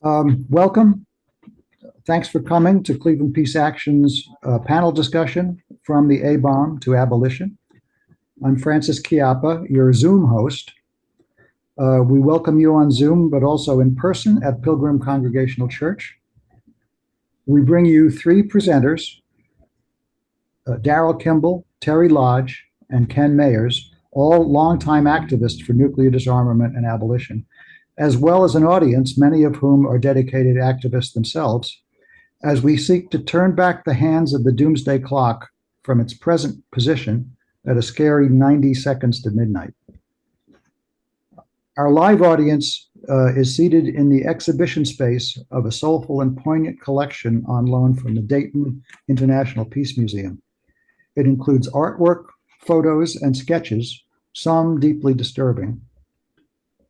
Welcome. Thanks for coming to Cleveland Peace Action's panel discussion from the A-bomb to abolition. I'm Francis Chiappa, your Zoom host. We welcome you on Zoom, but also in person at Pilgrim Congregational Church. We bring you three presenters, Daryl Kimball, Terry Lodge, and Ken Mayers, all longtime activists for nuclear disarmament and abolition, as well as an audience, many of whom are dedicated activists themselves, as we seek to turn back the hands of the doomsday clock from its present position at a scary 90 seconds to midnight. Our live audience is seated in the exhibition space of a soulful and poignant collection on loan from the Dayton International Peace Museum. It includes artwork, photos, and sketches, some deeply disturbing,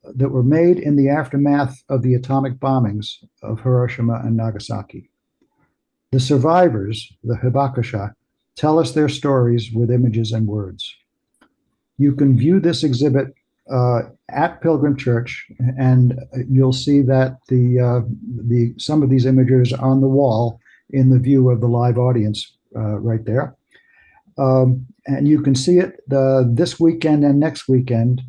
that were made in the aftermath of the atomic bombings of Hiroshima and Nagasaki. The survivors, the Hibakusha, tell us their stories with images and words. You can view this exhibit at Pilgrim Church, and you'll see that some of these images are on the wall in the view of the live audience right there. And you can see it this weekend and next weekend,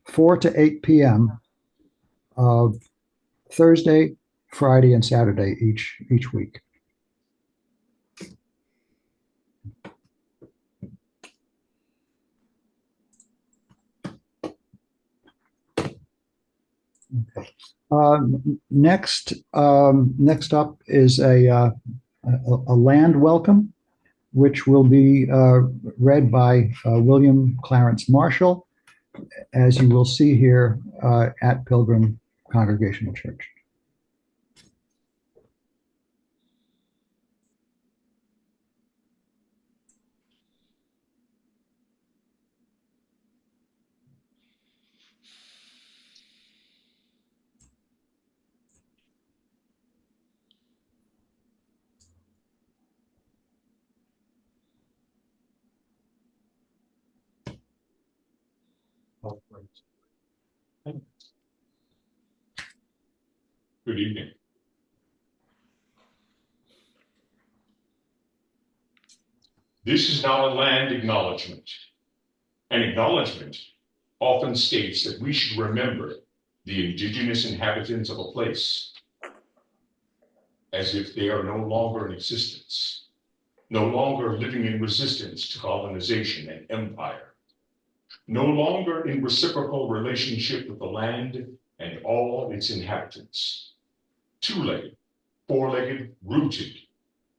4 to 8 p.m. Thursday, Friday, and Saturday each week. Okay. Next up is a land welcome, which will be read by William Clarence Marshall, as you will see here at Pilgrim Congregational Church. Good evening. This is not a land acknowledgement. An acknowledgement often states that we should remember the indigenous inhabitants of a place as if they are no longer in existence, no longer living in resistance to colonization and empire, no longer in reciprocal relationship with the land and all its inhabitants, two-legged, four-legged, rooted,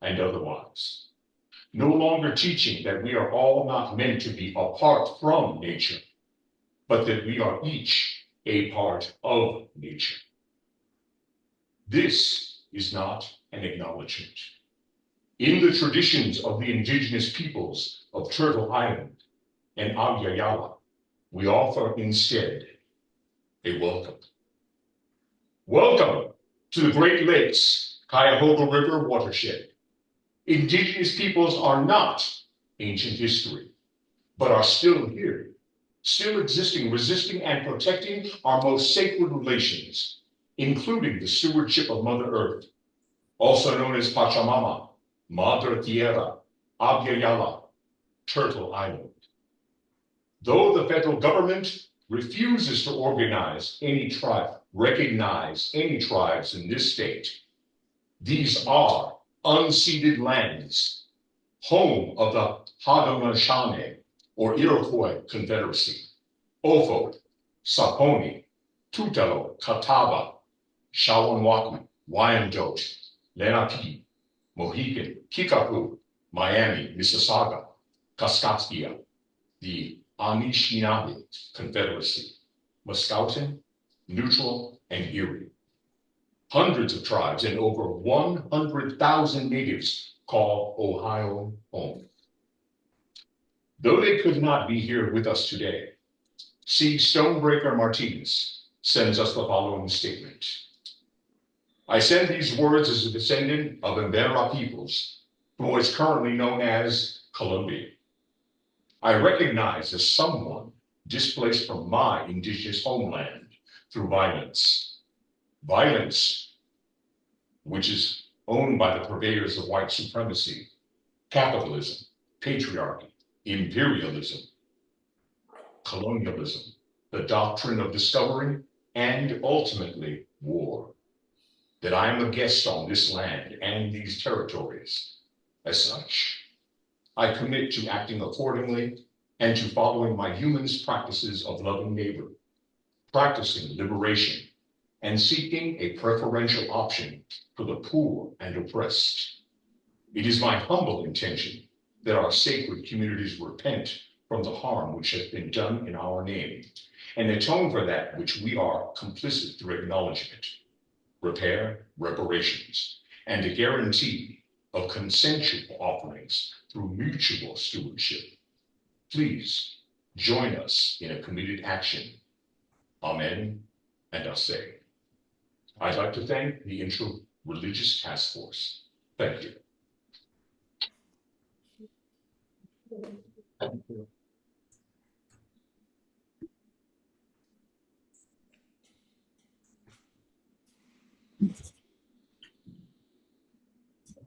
and otherwise. No longer teaching that we are all not meant to be apart from nature, but that we are each a part of nature. This is not an acknowledgement. In the traditions of the indigenous peoples of Turtle Island and Agyayala, we offer instead a welcome. Welcome to the Great Lakes Cuyahoga River watershed. Indigenous peoples are not ancient history, but are still here, still existing, resisting, and protecting our most sacred relations, including the stewardship of Mother Earth, also known as Pachamama, Madre Tierra, Abyayala, Turtle Island. Though the federal government refuses to organize any tribe, recognize any tribes in this state, these are unceded lands, home of the Haudenosaunee, or Iroquois Confederacy, Ofo, Saponi, Tutelo, Catawba, Shawanwaku, Wyandotte, Lenape, Mohican, Kickapoo, Miami, Mississauga, Kaskaskia, the Anishinaabe Confederacy, Muscoutin, Neutral, and Erie. Hundreds of tribes and over 100,000 natives call Ohio home. Though they could not be here with us today, C. Stonebreaker Martinez sends us the following statement. I send these words as a descendant of Embera peoples from what is currently known as Colombia. I recognize as someone displaced from my indigenous homeland through violence. violence, which is owned by the purveyors of white supremacy, capitalism, patriarchy, imperialism, colonialism, the doctrine of discovery, and ultimately war. That I am a guest on this land and these territories. As such, I commit to acting accordingly and to following my humanist practices of loving neighbor, practicing liberation, and seeking a preferential option for the poor and oppressed. It is my humble intention that our sacred communities repent from the harm which has been done in our name and atone for that which we are complicit through acknowledgement, repair, reparations, and a guarantee of consensual offerings through mutual stewardship. Please join us in a committed action. Amen, and Aseh. I'd like to thank the Inter-Religious Task Force. Thank you. Thank you.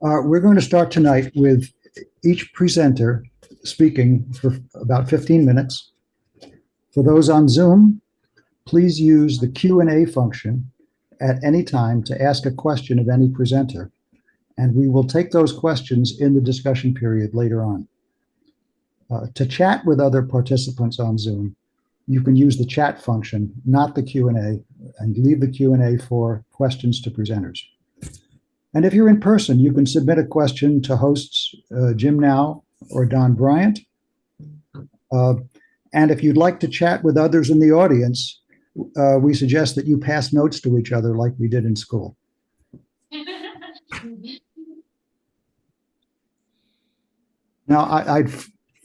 We're going to start tonight with each presenter speaking for about 15 minutes. For those on Zoom, please use the Q&A function at any time to ask a question of any presenter, and we will take those questions in the discussion period later on. To chat with other participants on Zoom, you can use the chat function, not the Q&A, and leave the Q&A for questions to presenters. And if you're in person, you can submit a question to hosts Jim Now or Don Bryant. And if you'd like to chat with others in the audience, we suggest that you pass notes to each other like we did in school. Now, I'd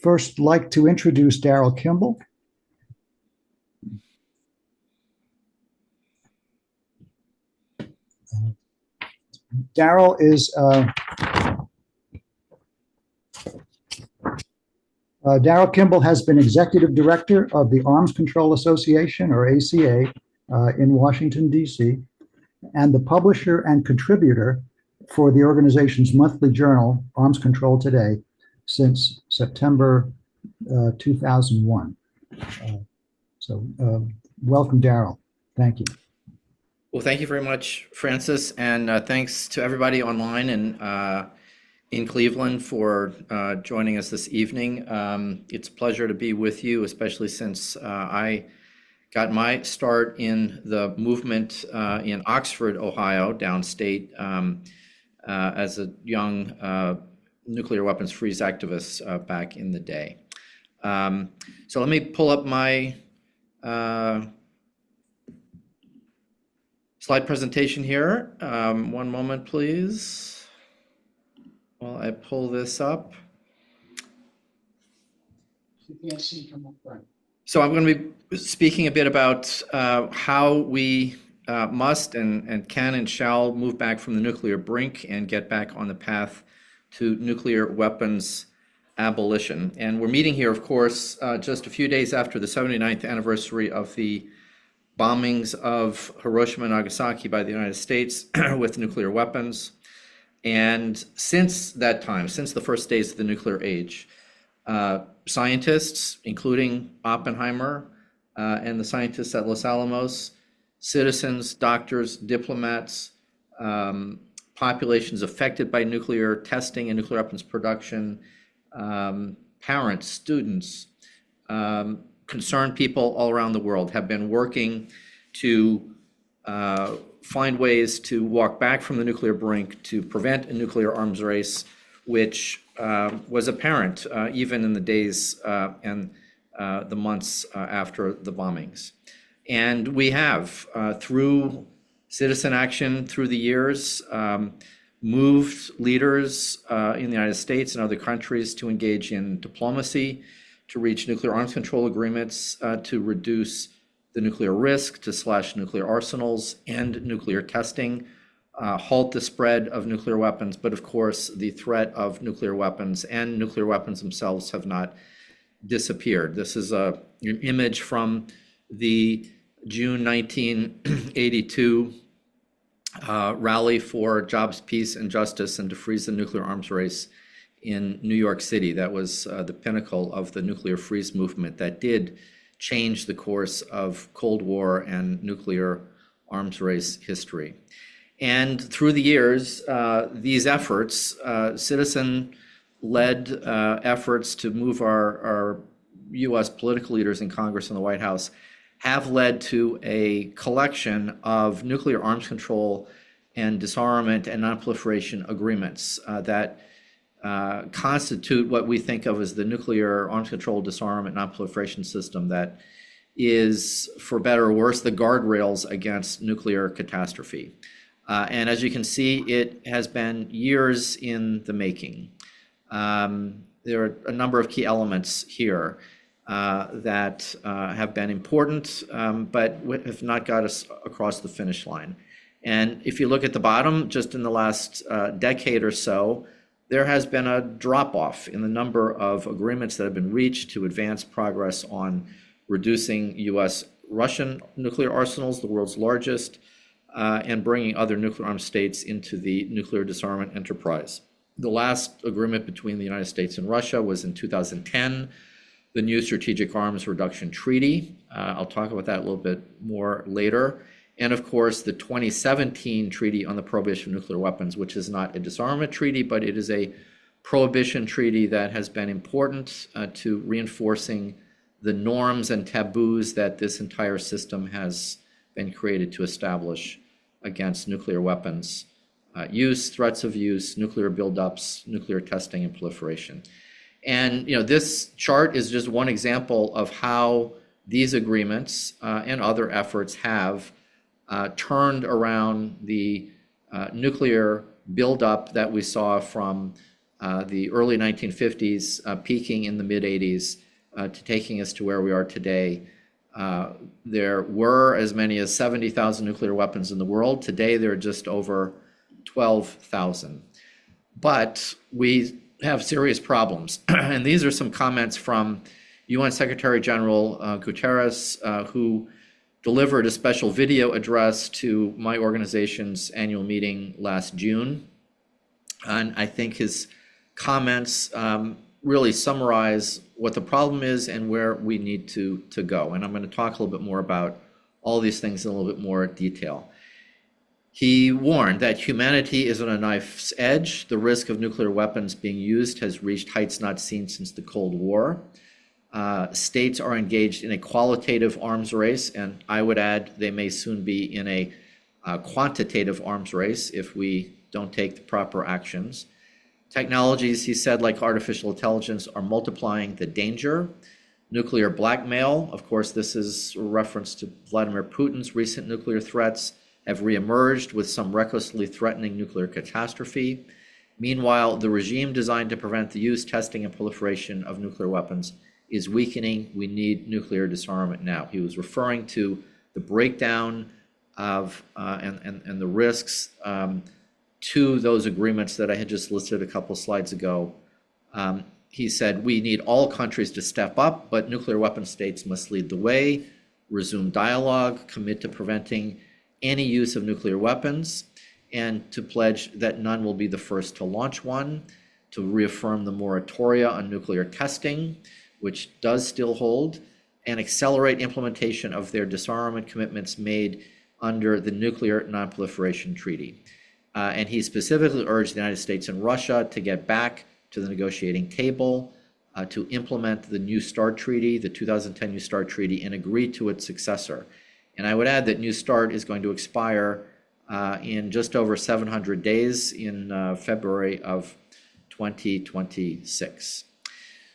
first like to introduce Daryl Kimball. Daryl is Daryl Kimball has been executive director of the Arms Control Association, or ACA, in Washington, D.C., and the publisher and contributor for the organization's monthly journal, Arms Control Today, since September 2001. Welcome, Daryl. Thank you. Well, thank you very much, Francis, and thanks to everybody online and in Cleveland for joining us this evening. It's a pleasure to be with you, especially since I got my start in the movement in Oxford, Ohio, downstate, as a young nuclear weapons freeze activist back in the day. So let me pull up my slide presentation here. One moment, please, while I pull this up. You can't see from up front. So I'm going to be speaking a bit about how we must and can and shall move back from the nuclear brink and get back on the path to nuclear weapons abolition. And we're meeting here, of course, just a few days after the 79th anniversary of the bombings of Hiroshima and Nagasaki by the United States with nuclear weapons. And since that time, since the first days of the nuclear age, scientists, including Oppenheimer and the scientists at Los Alamos, citizens, doctors, diplomats, populations affected by nuclear testing and nuclear weapons production, parents, students, concerned people all around the world have been working to find ways to walk back from the nuclear brink to prevent a nuclear arms race, which was apparent even in the days and the months after the bombings. And we have, through citizen action through the years, moved leaders in the United States and other countries to engage in diplomacy, to reach nuclear arms control agreements, to reduce the nuclear risk, to slash nuclear arsenals, end nuclear testing, halt the spread of nuclear weapons. But of course, the threat of nuclear weapons and nuclear weapons themselves have not disappeared. This is an image from the June 1982 rally for jobs, peace, and justice, and to freeze the nuclear arms race in New York City. That was the pinnacle of the nuclear freeze movement that did change the course of Cold War and nuclear arms race history. And through the years, these efforts, citizen-led efforts to move our U.S. political leaders in Congress and the White House have led to a collection of nuclear arms control and disarmament and nonproliferation agreements that constitute what we think of as the nuclear arms control, disarmament, nonproliferation system that is, for better or worse, the guardrails against nuclear catastrophe. And as you can see, it has been years in the making. There are a number of key elements here that have been important, but have not got us across the finish line. And if you look at the bottom, just in the last decade or so, there has been a drop-off in the number of agreements that have been reached to advance progress on reducing U.S.-Russian nuclear arsenals, the world's largest, and bringing other nuclear armed states into the nuclear disarmament enterprise. The last agreement between the United States and Russia was in 2010, the New Strategic Arms Reduction Treaty. I'll talk about that a little bit more later. And of course, the 2017 Treaty on the Prohibition of Nuclear Weapons, which is not a disarmament treaty, but it is a prohibition treaty that has been important to reinforcing the norms and taboos that this entire system has been created to establish against nuclear weapons use, threats of use, nuclear buildups, nuclear testing, and proliferation. And this chart is just one example of how these agreements and other efforts have turned around the nuclear buildup that we saw from the early 1950s, peaking in the mid-80s, to taking us to where we are today. There were as many as 70,000 nuclear weapons in the world. Today, there are just over 12,000. But we have serious problems. And these are some comments from UN Secretary General Guterres, who delivered a special video address to my organization's annual meeting last June. And I think his comments really summarize what the problem is and where we need to go. And I'm going to talk a little bit more about all these things in a little bit more detail. He warned that humanity is on a knife's edge. The risk of nuclear weapons being used has reached heights not seen since the Cold War. States are engaged in a qualitative arms race, and I would add they may soon be in a quantitative arms race if we don't take the proper actions. Technologies, he said, like artificial intelligence, are multiplying the danger. Nuclear blackmail, of course, this is a reference to Vladimir Putin's recent nuclear threats, have reemerged with some recklessly threatening nuclear catastrophe. Meanwhile, the regime designed to prevent the use, testing, and proliferation of nuclear weapons is weakening. We need nuclear disarmament now. He was referring to the breakdown of and the risks to those agreements that I had just listed a couple slides ago. He said, we need all countries to step up, but nuclear weapon states must lead the way, resume dialogue, commit to preventing any use of nuclear weapons, and to pledge that none will be the first to launch one, to reaffirm the moratoria on nuclear testing, which does still hold, and accelerate implementation of their disarmament commitments made under the Nuclear Nonproliferation Treaty. And he specifically urged the United States and Russia to get back to the negotiating table, to implement the New START Treaty, the 2010 New START Treaty, and agree to its successor. And I would add that New START is going to expire in just over 700 days in February of 2026.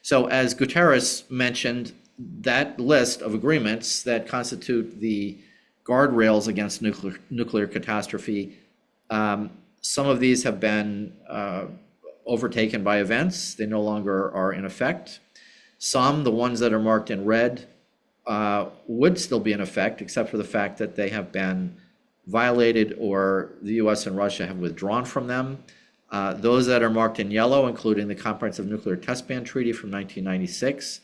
So as Guterres mentioned, that list of agreements that constitute the guardrails against nuclear catastrophe, some of these have been overtaken by events. They no longer are in effect. Some, the ones that are marked in red, would still be in effect, except for the fact that they have been violated or the US and Russia have withdrawn from them. Those that are marked in yellow, including the Comprehensive Nuclear Test Ban Treaty from 1996,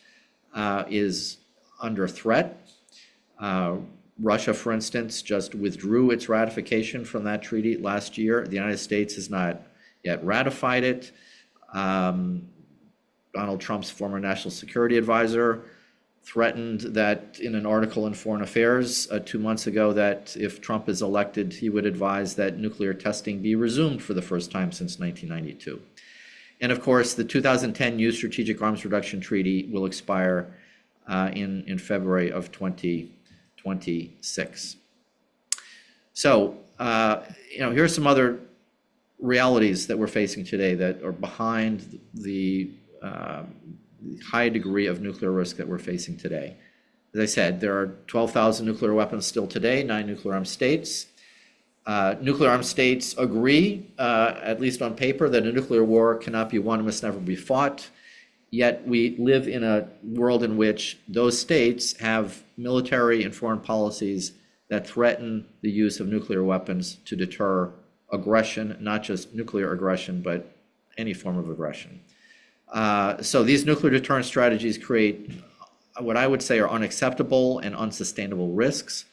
is under threat. Russia, for instance, just withdrew its ratification from that treaty last year. The United States has not yet ratified it. Donald Trump's former national security advisor threatened that in an article in Foreign Affairs 2 months ago that if Trump is elected, he would advise that nuclear testing be resumed for the first time since 1992. And of course, the 2010 New Strategic Arms Reduction Treaty will expire in February of 2026. So, here are some other realities that we're facing today that are behind the high degree of nuclear risk that we're facing today. As I said, there are 12,000 nuclear weapons still today, 9 nuclear armed states. Nuclear armed states agree, at least on paper, that a nuclear war cannot be won and must never be fought. Yet we live in a world in which those states have military and foreign policies that threaten the use of nuclear weapons to deter aggression, not just nuclear aggression, but any form of aggression. So these nuclear deterrence strategies create what I would say are unacceptable and unsustainable risks.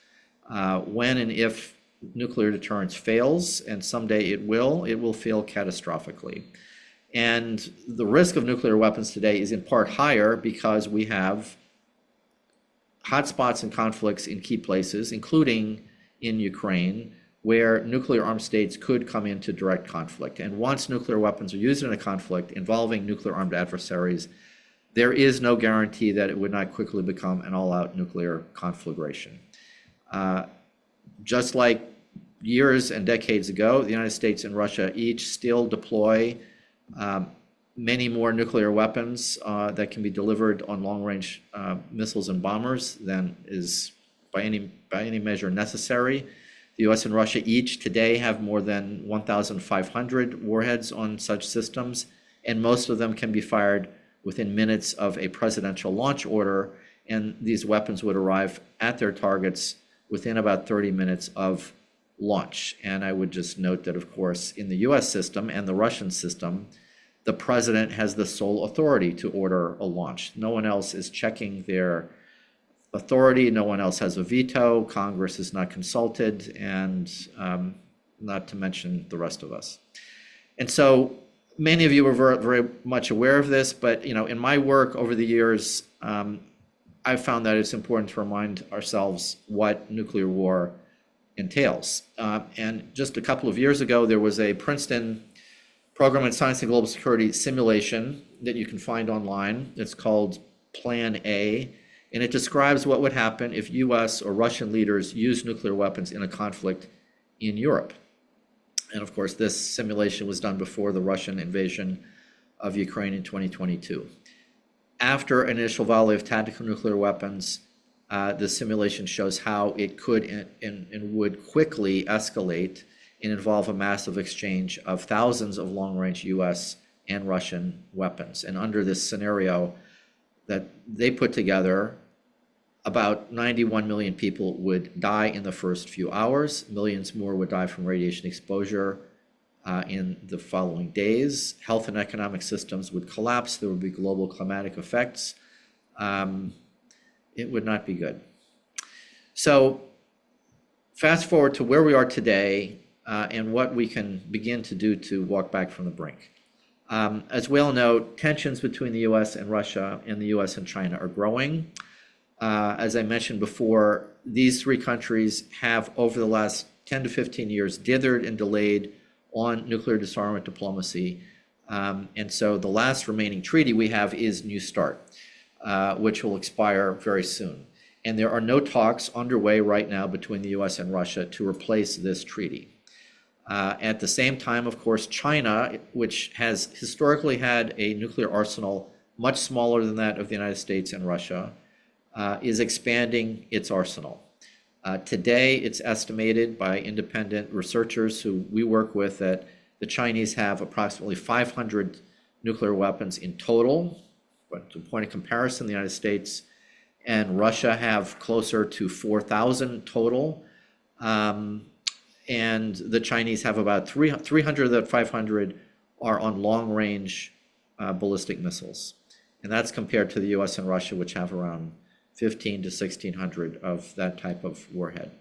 When and if nuclear deterrence fails, and someday it will fail catastrophically. And the risk of nuclear weapons today is in part higher because we have hotspots and conflicts in key places, including in Ukraine, where nuclear armed states could come into direct conflict. And once nuclear weapons are used in a conflict involving nuclear armed adversaries, there is no guarantee that it would not quickly become an all-out nuclear conflagration. Just like years and decades ago, the United States and Russia each still deploy many more nuclear weapons that can be delivered on long-range missiles and bombers than is by any measure necessary. The US and Russia each today have more than 1,500 warheads on such systems, and most of them can be fired within minutes of a presidential launch order, and these weapons would arrive at their targets within about 30 minutes of launch. And I would just note that, of course, in the US system and the Russian system, the president has the sole authority to order a launch. No one else is checking their authority. No one else has a veto. Congress is not consulted, and not to mention the rest of us. And so many of you are very, very much aware of this, but in my work over the years, I've found that it's important to remind ourselves what nuclear war entails. And just a couple of years ago, there was a Princeton Program in Science and Global Security simulation that you can find online. It's called Plan A. And it describes what would happen if US or Russian leaders used nuclear weapons in a conflict in Europe. And of course, this simulation was done before the Russian invasion of Ukraine in 2022. After an initial volley of tactical nuclear weapons, the simulation shows how it could and would quickly escalate and involve a massive exchange of thousands of long-range US and Russian weapons. And under this scenario that they put together, about 91 million people would die in the first few hours. Millions more would die from radiation exposure in the following days. Health and economic systems would collapse. There would be global climatic effects. It would not be good. So fast forward to where we are today and what we can begin to do to walk back from the brink. As we all know, tensions between the US and Russia and the US and China are growing. As I mentioned before, these three countries have, over the last 10 to 15 years, dithered and delayed on nuclear disarmament diplomacy. And so the last remaining treaty we have is New START, which will expire very soon. And there are no talks underway right now between the US and Russia to replace this treaty. At the same time, of course, China, which has historically had a nuclear arsenal much smaller than that of the United States and Russia, is expanding its arsenal. Today, it's estimated by independent researchers who we work with that the Chinese have approximately 500 nuclear weapons in total. But to point of comparison, the United States and Russia have closer to 4,000 total. And the Chinese have about 300 of that 500 are on long-range ballistic missiles. And that's compared to the US and Russia, which have around 15 to 1600 of that type of warhead.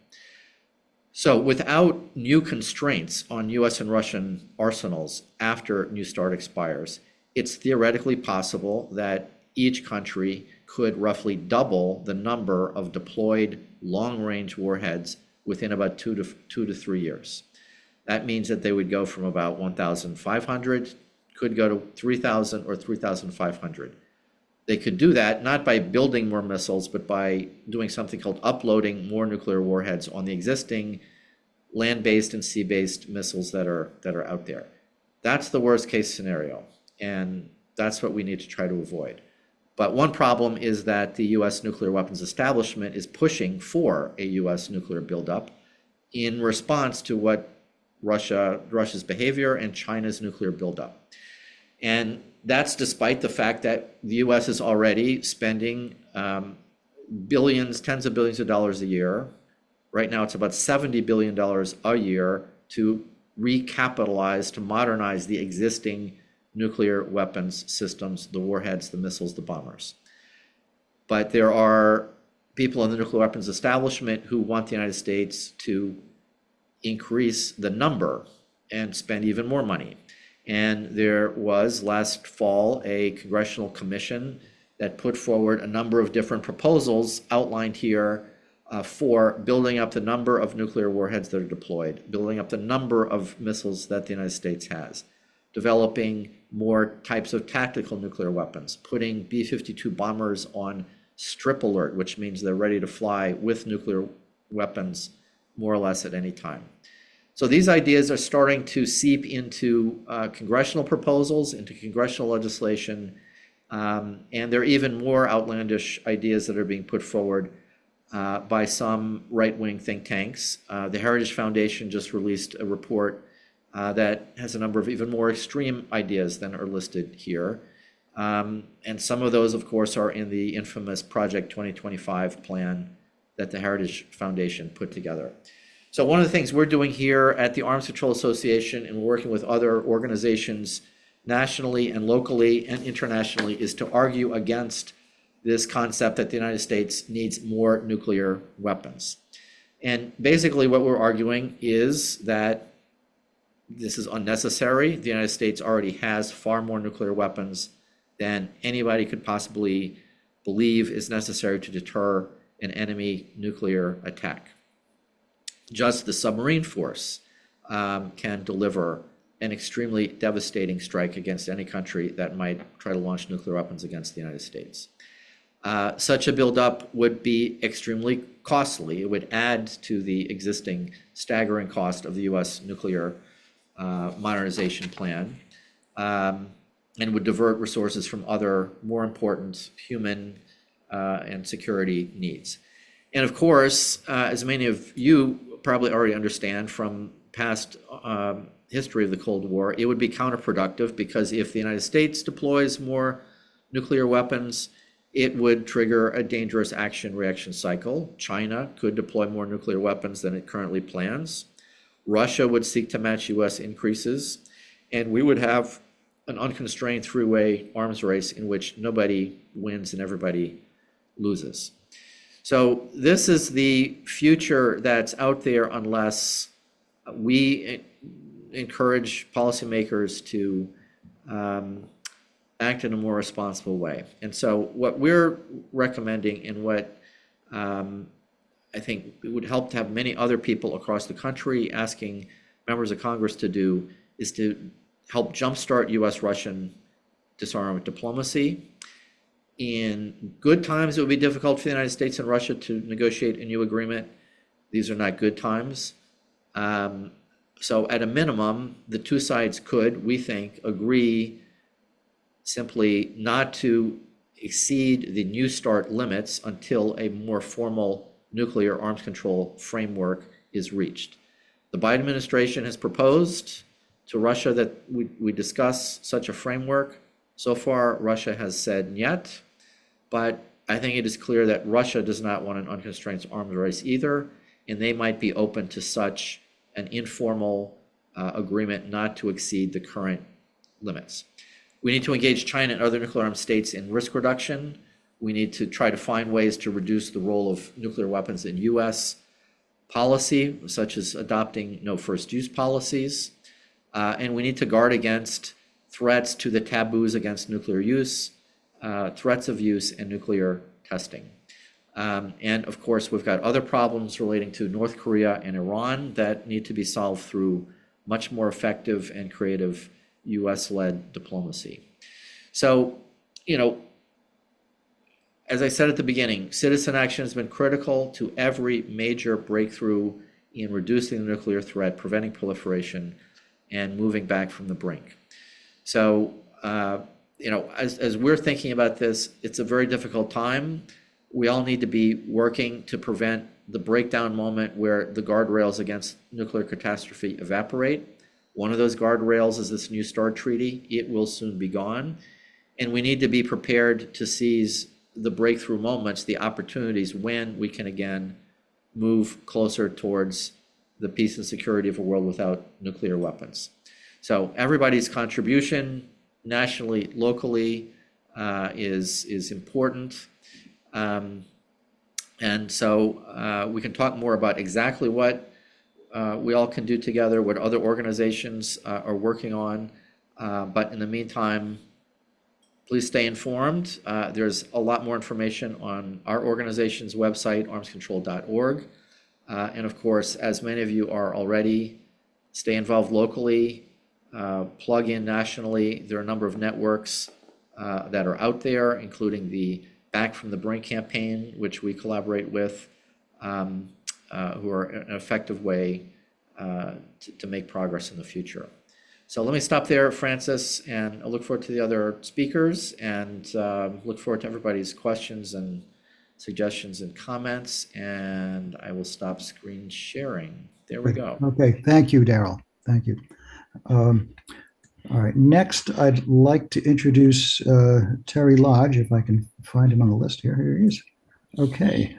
So without new constraints on US and Russian arsenals after New START expires, it's theoretically possible that each country could roughly double the number of deployed long-range warheads within about 2 to 3 years. That means that they would go from about 1,500, could go to 3,000 or 3,500. They could do that not by building more missiles, but by doing something called uploading more nuclear warheads on the existing land-based and sea-based missiles that are out there. That's the worst case scenario, and that's what we need to try to avoid. But one problem is that the US nuclear weapons establishment is pushing for a US nuclear buildup in response to what Russia's behavior and China's nuclear buildup. And that's despite the fact that the US is already spending billions, tens of billions of dollars a year. Right now, it's about $70 billion a year to recapitalize, to modernize the existing nuclear weapons systems, the warheads, the missiles, the bombers. But there are people in the nuclear weapons establishment who want the United States to increase the number and spend even more money. And there was last fall a congressional commission that put forward a number of different proposals outlined here for building up the number of nuclear warheads that are deployed, building up the number of missiles that the United States has, developing more types of tactical nuclear weapons, putting B-52 bombers on strip alert, which means they're ready to fly with nuclear weapons more or less at any time. So these ideas are starting to seep into congressional proposals, into congressional legislation, and there are even more outlandish ideas that are being put forward by some right-wing think tanks. The Heritage Foundation just released a report that has a number of even more extreme ideas than are listed here. And some of those, of course, are in the infamous Project 2025 plan that the Heritage Foundation put together. So one of the things we're doing here at the Arms Control Association and working with other organizations nationally and locally and internationally is to argue against this concept that the United States needs more nuclear weapons. And basically what we're arguing is that this is unnecessary. The United States already has far more nuclear weapons than anybody could possibly believe is necessary to deter an enemy nuclear attack. Just the submarine force can deliver an extremely devastating strike against any country that might try to launch nuclear weapons against the United States. Such a buildup would be extremely costly. It would add to the existing staggering cost of the US nuclear modernization plan, and would divert resources from other more important human and security needs. And of course, as many of you probably already understand from past history of the Cold War, it would be counterproductive because if the United States deploys more nuclear weapons, it would trigger a dangerous action-reaction cycle. China could deploy more nuclear weapons than it currently plans. Russia would seek to match US increases, and we would have an unconstrained three-way arms race in which nobody wins and everybody loses. So this is the future that's out there unless we encourage policymakers to act in a more responsible way. And so what we're recommending and what I think it would help to have many other people across the country asking members of Congress to do is to help jumpstart US-Russian disarmament diplomacy. In good times, it would be difficult for the United States and Russia to negotiate a new agreement. These are not good times. So at a minimum, the two sides could, we think, agree simply not to exceed the New START limits until a more formal nuclear arms control framework is reached. The Biden administration has proposed to Russia that we discuss such a framework. So far, Russia has said niet, but I think it is clear that Russia does not want an unconstrained arms race either, and they might be open to such an informal agreement not to exceed the current limits. We need to engage China and other nuclear armed states in risk reduction. We need to try to find ways to reduce the role of nuclear weapons in U.S. policy, such as adopting no first use policies. And we need to guard against threats to the taboos against nuclear use, threats of use, and nuclear testing. And of course, we've got other problems relating to North Korea and Iran that need to be solved through much more effective and creative US-led diplomacy. So, as I said at the beginning, citizen action has been critical to every major breakthrough in reducing the nuclear threat, preventing proliferation, and moving back from the brink. So, as we're thinking about this, it's a very difficult time. We all need to be working to prevent the breakdown moment where the guardrails against nuclear catastrophe evaporate. One of those guardrails is this New START treaty. It will soon be gone. And we need to be prepared to seize the breakthrough moments, the opportunities when we can again move closer towards the peace and security of a world without nuclear weapons. So everybody's contribution, nationally, locally, is important. And so we can talk more about exactly what we all can do together, what other organizations are working on. But in the meantime, please stay informed. There's a lot more information on our organization's website, armscontrol.org. And of course, as many of you are already, stay involved locally, plug in nationally. There are a number of networks that are out there, including the Back from the Brink campaign, which we collaborate with, who are an effective way to make progress in the future. So let me stop there, Francis, and I look forward to the other speakers, and look forward to everybody's questions and suggestions and comments, and I will stop screen sharing. There we go. Okay, thank you, Daryl. Thank you. All right, next I'd like to introduce Terry Lodge, if I can find him on the list here. Here he is. Okay.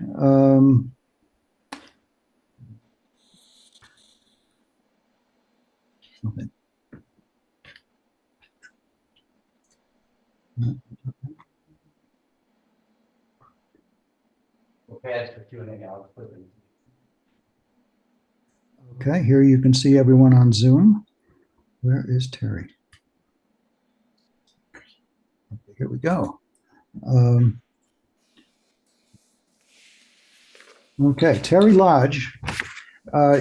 Okay. Okay, here you can see everyone on Zoom. Where is Terry? Okay, here we go. Okay, Terry Lodge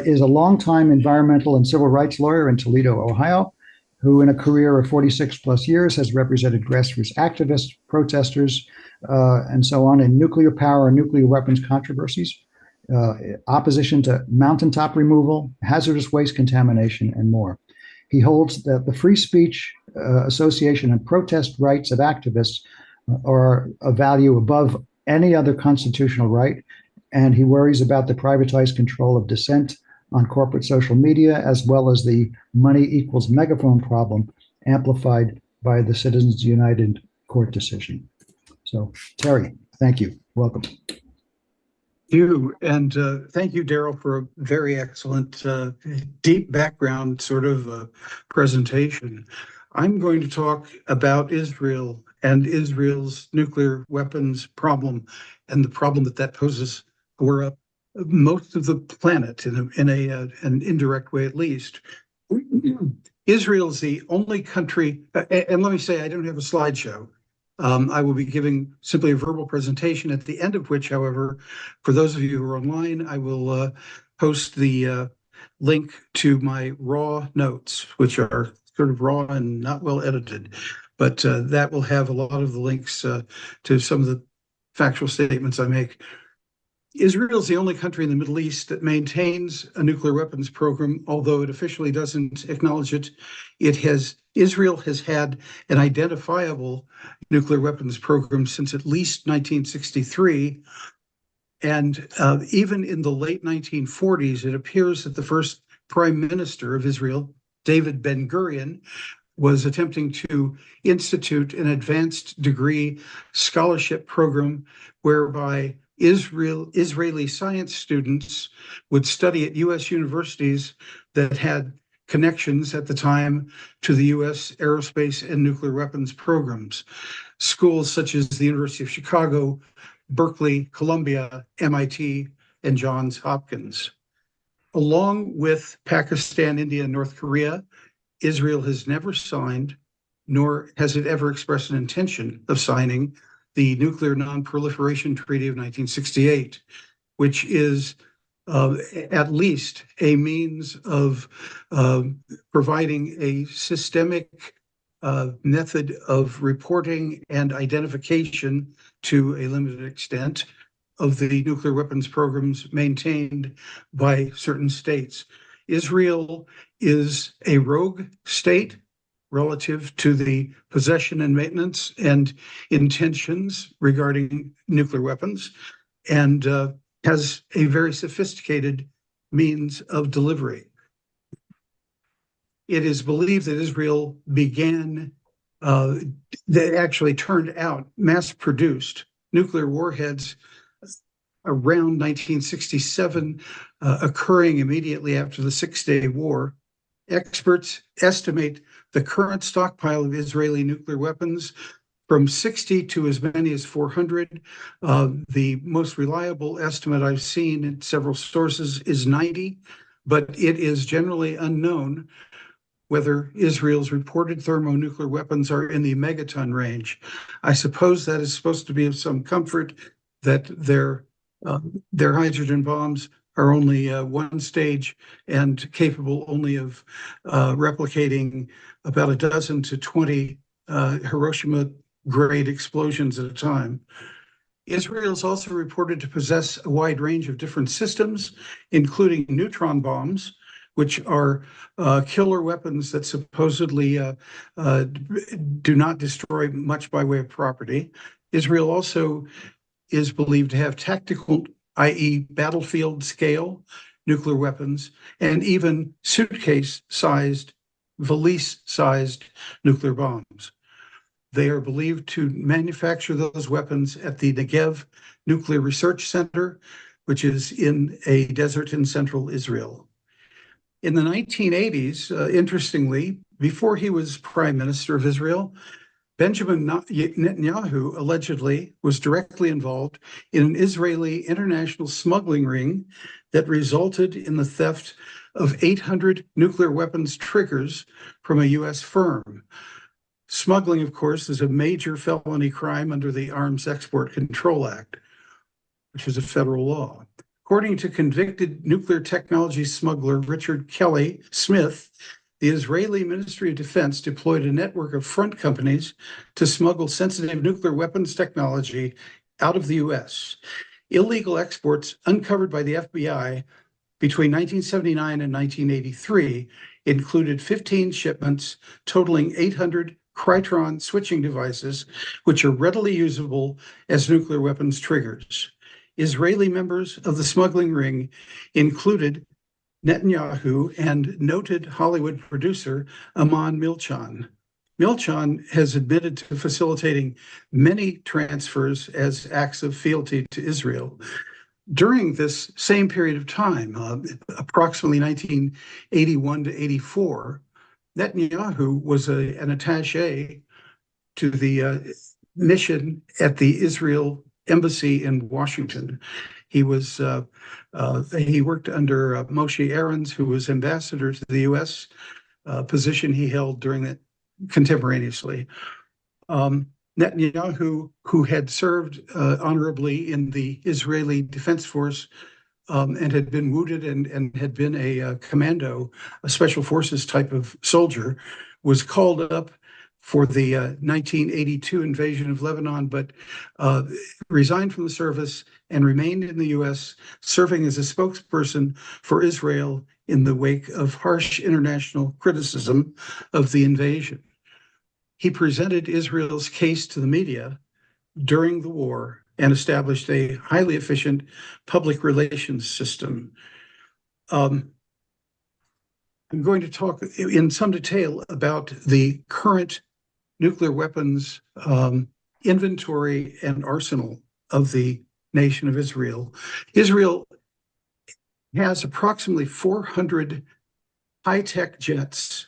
is a longtime environmental and civil rights lawyer in Toledo, Ohio, who in a career of 46 plus years has represented grassroots activists, protesters, and so on in nuclear power and nuclear weapons controversies, opposition to mountaintop removal, hazardous waste contamination, and more. He holds that the free speech, association, and protest rights of activists are a value above any other constitutional right, and he worries about the privatized control of dissent on corporate social media, as well as the money equals megaphone problem amplified by the Citizens United court decision. So, Terry, thank you. Welcome. You and thank you, Daryl, for a very excellent, deep background sort of presentation. I'm going to talk about Israel and Israel's nuclear weapons problem and the problem that poses for most of the planet in an indirect way, at least. Israel's the only country, and let me say, I don't have a slideshow. I will be giving simply a verbal presentation, at the end of which, however, for those of you who are online, I will post the link to my raw notes, which are sort of raw and not well edited, but that will have a lot of the links to some of the factual statements I make. Israel is the only country in the Middle East that maintains a nuclear weapons program, although it officially doesn't acknowledge it. Israel has had an identifiable nuclear weapons program since at least 1963. And even in the late 1940s, it appears that the first prime minister of Israel, David Ben-Gurion, was attempting to institute an advanced degree scholarship program whereby Israeli science students would study at U.S. universities that had connections at the time to the U.S. aerospace and nuclear weapons programs. Schools such as the University of Chicago, Berkeley, Columbia, MIT, and Johns Hopkins. Along with Pakistan, India, and North Korea, Israel has never signed, nor has it ever expressed an intention of signing, the Nuclear Non-Proliferation Treaty of 1968, which is at least a means of providing a systemic method of reporting and identification to a limited extent of the nuclear weapons programs maintained by certain states. Israel is a rogue state relative to the possession and maintenance and intentions regarding nuclear weapons, and has a very sophisticated means of delivery. It is believed that Israel began, that actually turned out mass-produced nuclear warheads around 1967, occurring immediately after the Six-Day War. Experts estimate the current stockpile of Israeli nuclear weapons from 60 to as many as 400. The most reliable estimate I've seen in several sources is 90, but it is generally unknown whether Israel's reported thermonuclear weapons are in the megaton range. I suppose that is supposed to be of some comfort, that their hydrogen bombs are only one stage and capable only of replicating about a dozen to 20 Hiroshima-grade explosions at a time. Israel is also reported to possess a wide range of different systems, including neutron bombs, which are killer weapons that supposedly do not destroy much by way of property. Israel also is believed to have tactical, i.e. battlefield scale nuclear weapons, and even suitcase-sized, valise-sized nuclear bombs. They are believed to manufacture those weapons at the Negev Nuclear Research Center, which is in a desert in central Israel. In the 1980s, interestingly, before he was prime minister of Israel, Benjamin Netanyahu allegedly was directly involved in an Israeli international smuggling ring that resulted in the theft of 800 nuclear weapons triggers from a U.S. firm. Smuggling, of course, is a major felony crime under the Arms Export Control Act, which is a federal law. According to convicted nuclear technology smuggler Richard Kelly Smith, the Israeli Ministry of Defense deployed a network of front companies to smuggle sensitive nuclear weapons technology out of the U.S. Illegal exports uncovered by the FBI between 1979 and 1983 included 15 shipments totaling 800 Krytron switching devices, which are readily usable as nuclear weapons triggers. Israeli members of the smuggling ring included Netanyahu and noted Hollywood producer Aman Milchan. Milchan has admitted to facilitating many transfers as acts of fealty to Israel. During this same period of time, approximately 1981 to 84, Netanyahu was an attaché to the mission at the Israel embassy in Washington. He was he worked under Moshe Aarons, who was ambassador to the U.S., position he held during that contemporaneously. Netanyahu, who had served honorably in the Israeli Defense Force and had been wounded and had been a commando, a special forces type of soldier, was called up for the 1982 invasion of Lebanon, but resigned from the service and remained in the U.S., serving as a spokesperson for Israel in the wake of harsh international criticism of the invasion. He presented Israel's case to the media during the war and established a highly efficient public relations system. I'm going to talk in some detail about the current nuclear weapons inventory and arsenal of the nation of Israel. Israel has approximately 400 high-tech jets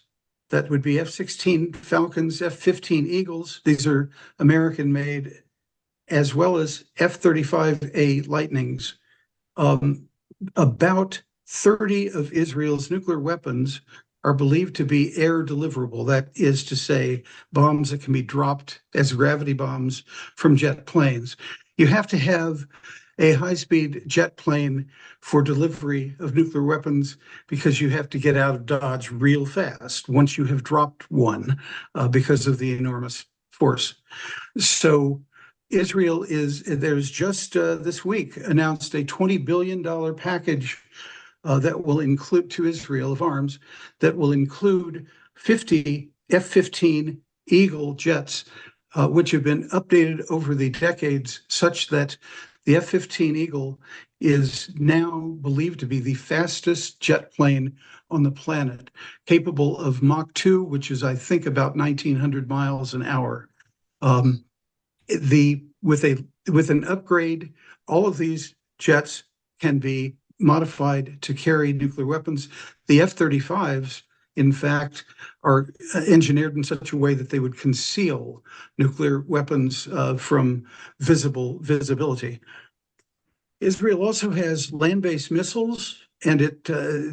that would be F-16 Falcons, F-15 Eagles. These are American-made, as well as F-35A Lightnings. About 30 of Israel's nuclear weapons are believed to be air deliverable. That is to say, bombs that can be dropped as gravity bombs from jet planes. You have to have a high-speed jet plane for delivery of nuclear weapons because you have to get out of Dodge real fast once you have dropped one because of the enormous force. So Israel there's just this week announced a $20 billion package that will include to Israel of arms that will include 50 F-15 Eagle jets, which have been updated over the decades such that the F-15 Eagle is now believed to be the fastest jet plane on the planet, capable of Mach 2, which is, I think, about 1,900 miles an hour. With an upgrade, all of these jets can be modified to carry nuclear weapons. The F-35s, in fact, are engineered in such a way that they would conceal nuclear weapons from visibility. Israel also has land-based missiles, and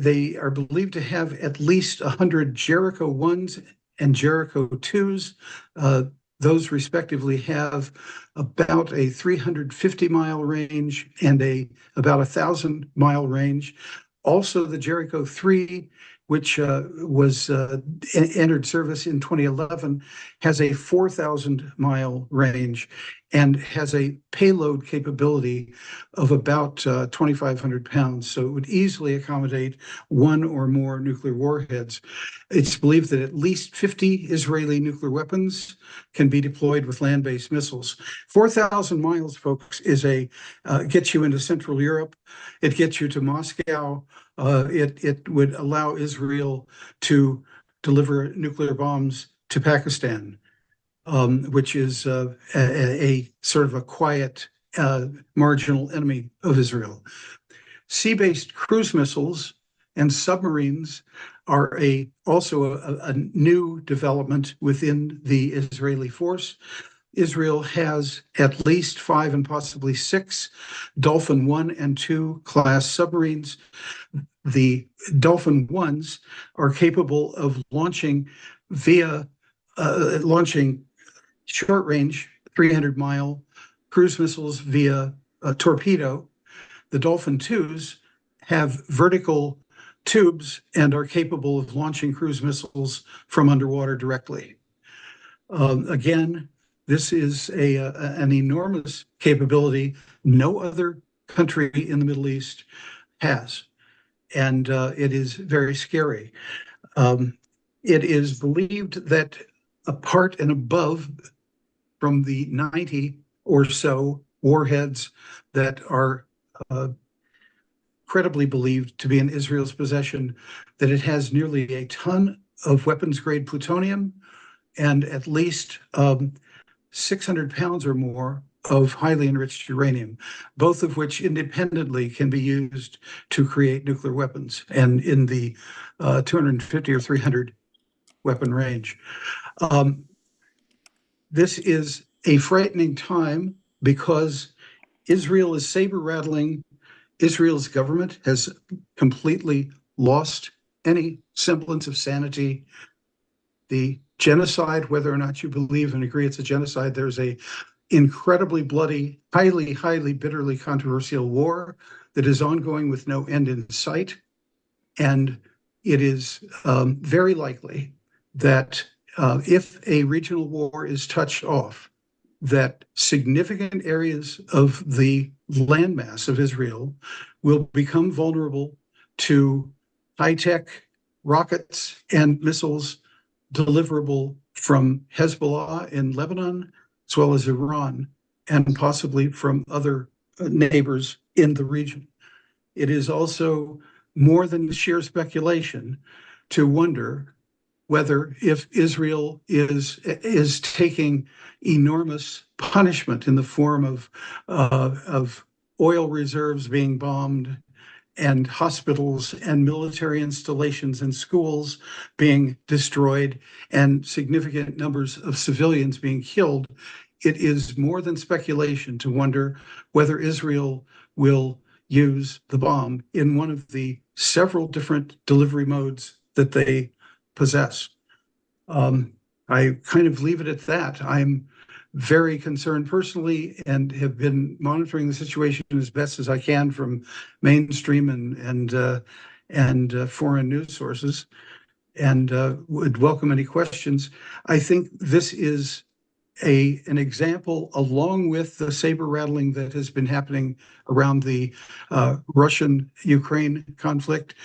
they are believed to have at least 100 Jericho 1s and Jericho 2s. Those respectively have about a 350-mile range and about 1,000-mile range. Also, the Jericho 3, which was entered service in 2011, has a 4,000-mile range and has a payload capability of about 2,500 pounds. So it would easily accommodate one or more nuclear warheads. It's believed that at least 50 Israeli nuclear weapons can be deployed with land-based missiles. 4,000 miles, folks, gets you into Central Europe. It gets you to Moscow. It would allow Israel to deliver nuclear bombs to Pakistan, which is a sort of a quiet, marginal enemy of Israel. Sea-based cruise missiles and submarines are also a new development within the Israeli force. Israel has at least 5 and possibly 6 Dolphin 1 and 2 class submarines. The Dolphin 1s are capable of launching short-range 300-mile cruise missiles via a torpedo. The Dolphin 2s have vertical tubes and are capable of launching cruise missiles from underwater directly. Again, this is an enormous capability no other country in the Middle East has, and it is very scary. It is believed that apart and above from the 90 or so warheads that are credibly believed to be in Israel's possession, that it has nearly a ton of weapons-grade plutonium and at least 600 pounds or more of highly enriched uranium, both of which independently can be used to create nuclear weapons and in the 250 or 300 weapon range. This is a frightening time because Israel is saber-rattling. Israel's government has completely lost any semblance of sanity. The genocide, whether or not you believe and agree it's a genocide, there's a incredibly bloody, highly bitterly controversial war that is ongoing with no end in sight. And it is very likely that if a regional war is touched off, that significant areas of the landmass of Israel will become vulnerable to high-tech rockets and missiles deliverable from Hezbollah in Lebanon, as well as Iran, and possibly from other neighbors in the region. It is also more than sheer speculation to wonder whether, if Israel is taking enormous punishment in the form of oil reserves being bombed and hospitals and military installations and schools being destroyed and significant numbers of civilians being killed, it is more than speculation to wonder whether Israel will use the bomb in one of the several different delivery modes that they possess. I kind of leave it at that. I'm very concerned personally and have been monitoring the situation as best as I can from mainstream and foreign news sources, and would welcome any questions. I think this is an example, along with the saber rattling that has been happening around the Russian-Ukraine conflict,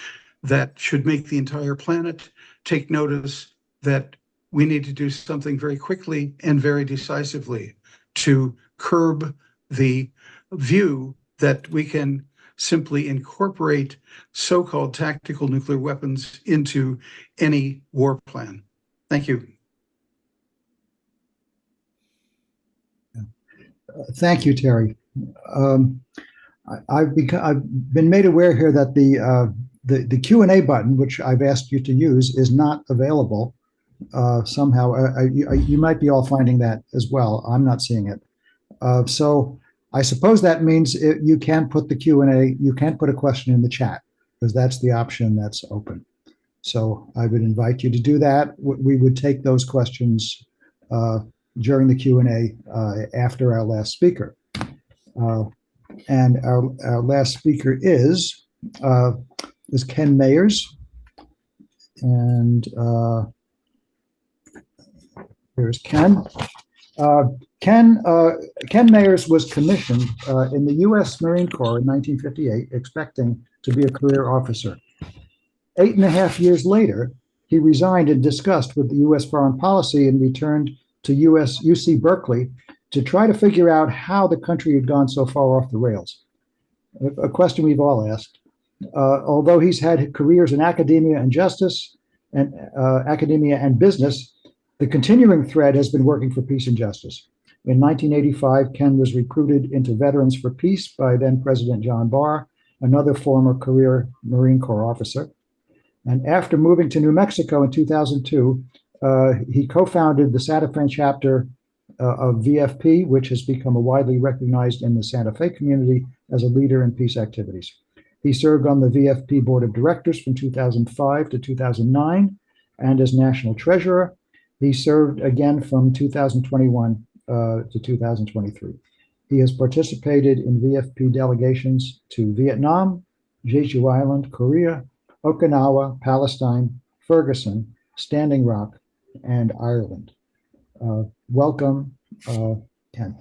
that should make the entire planet take notice that we need to do something very quickly and very decisively to curb the view that we can simply incorporate so-called tactical nuclear weapons into any war plan. Thank you. Thank you, Terry. I've been made aware here that the Q&A button, which I've asked you to use, is not available somehow. You might be all finding that as well. I'm not seeing it. So I suppose that means you can put the Q&A, you can put a question in the chat, because that's the option that's open. So I would invite you to do that. We would take those questions during the Q&A after our last speaker. And our last speaker is Ken Mayers. And here's Ken. Ken Mayers was commissioned in the U.S. Marine Corps in 1958, expecting to be a career officer. 8.5 years later, he resigned in disgust with the U.S. foreign policy and returned to UC Berkeley to try to figure out how the country had gone so far off the rails. A question we've all asked. Although he's had careers in academia and justice, and academia and business, the continuing thread has been working for peace and justice. In 1985, Ken was recruited into Veterans for Peace by then President John Barr, another former career Marine Corps officer. And after moving to New Mexico in 2002, he co-founded the Santa Fe chapter of VFP, which has become widely recognized in the Santa Fe community as a leader in peace activities. He served on the VFP Board of Directors from 2005 to 2009, and as National Treasurer. He served again from 2021 to 2023. He has participated in VFP delegations to Vietnam, Jeju Island, Korea, Okinawa, Palestine, Ferguson, Standing Rock, and Ireland. Welcome, Ken.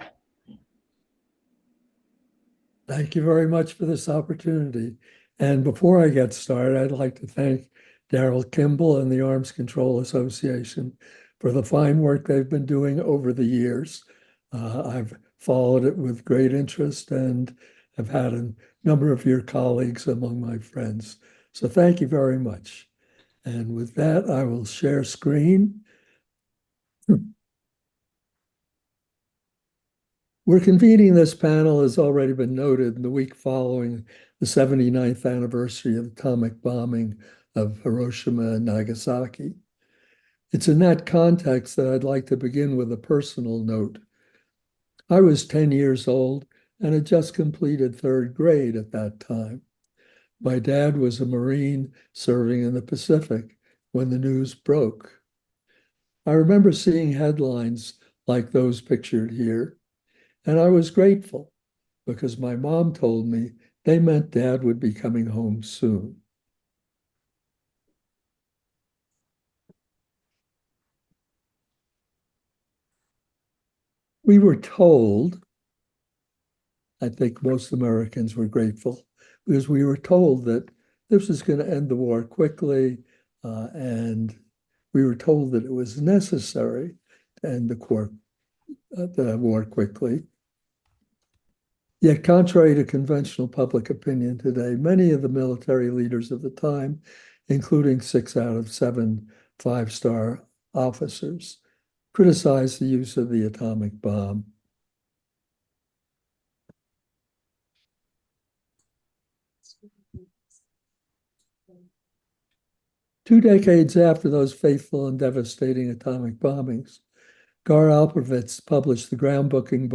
Thank you very much for this opportunity. And before I get started, I'd like to thank Daryl Kimball and the Arms Control Association for the fine work they've been doing over the years. I've followed it with great interest and have had a number of your colleagues among my friends. So thank you very much. And with that, I will share screen. We're convening this panel, has already been noted, in the week following the 79th anniversary of the atomic bombing of Hiroshima and Nagasaki. It's in that context that I'd like to begin with a personal note. I was 10 years old and had just completed 3rd grade at that time. My dad was a Marine serving in the Pacific when the news broke. I remember seeing headlines like those pictured here, and I was grateful because my mom told me they meant Dad would be coming home soon. We were told, I think most Americans were grateful, because we were told that this was going to end the war quickly, and we were told that it was necessary to end the war quickly. Yet, contrary to conventional public opinion today, many of the military leaders of the time, including 6 out of 7 5-star officers, criticized the use of the atomic bomb. 2 decades after those fateful and devastating atomic bombings, Gar Alperovitz published the groundbreaking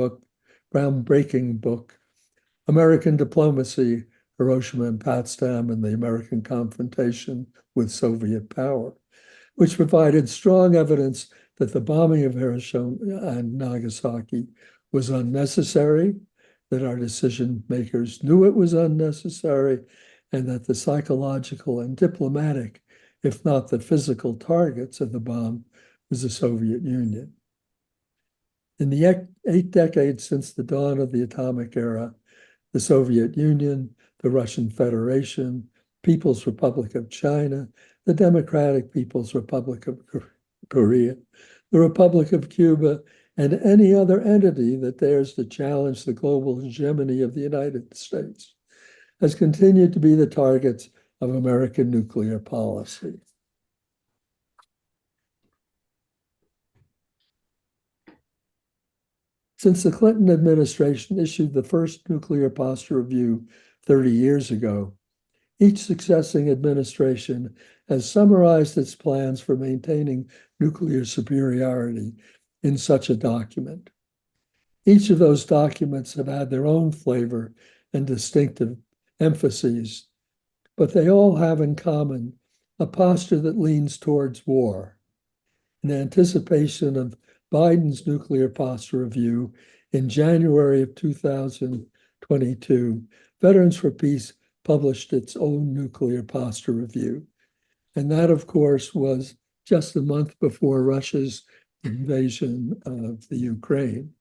book, American Diplomacy, Hiroshima and Potsdam and the American Confrontation with Soviet Power, which provided strong evidence that the bombing of Hiroshima and Nagasaki was unnecessary, that our decision makers knew it was unnecessary, and that the psychological and diplomatic, if not the physical targets of the bomb, was the Soviet Union. In the 8 decades since the dawn of the atomic era, the Soviet Union, the Russian Federation, People's Republic of China, the Democratic People's Republic of Korea, the Republic of Cuba, and any other entity that dares to challenge the global hegemony of the United States has continued to be the targets of American nuclear policy. Since the Clinton administration issued the first nuclear posture review 30 years ago, each succeeding administration has summarized its plans for maintaining nuclear superiority in such a document. Each of those documents have had their own flavor and distinctive emphases, but they all have in common a posture that leans towards war. In anticipation of Biden's nuclear posture review in January of 2022, Veterans for Peace published its own nuclear posture review. And that, of course, was just a month before Russia's invasion of the Ukraine.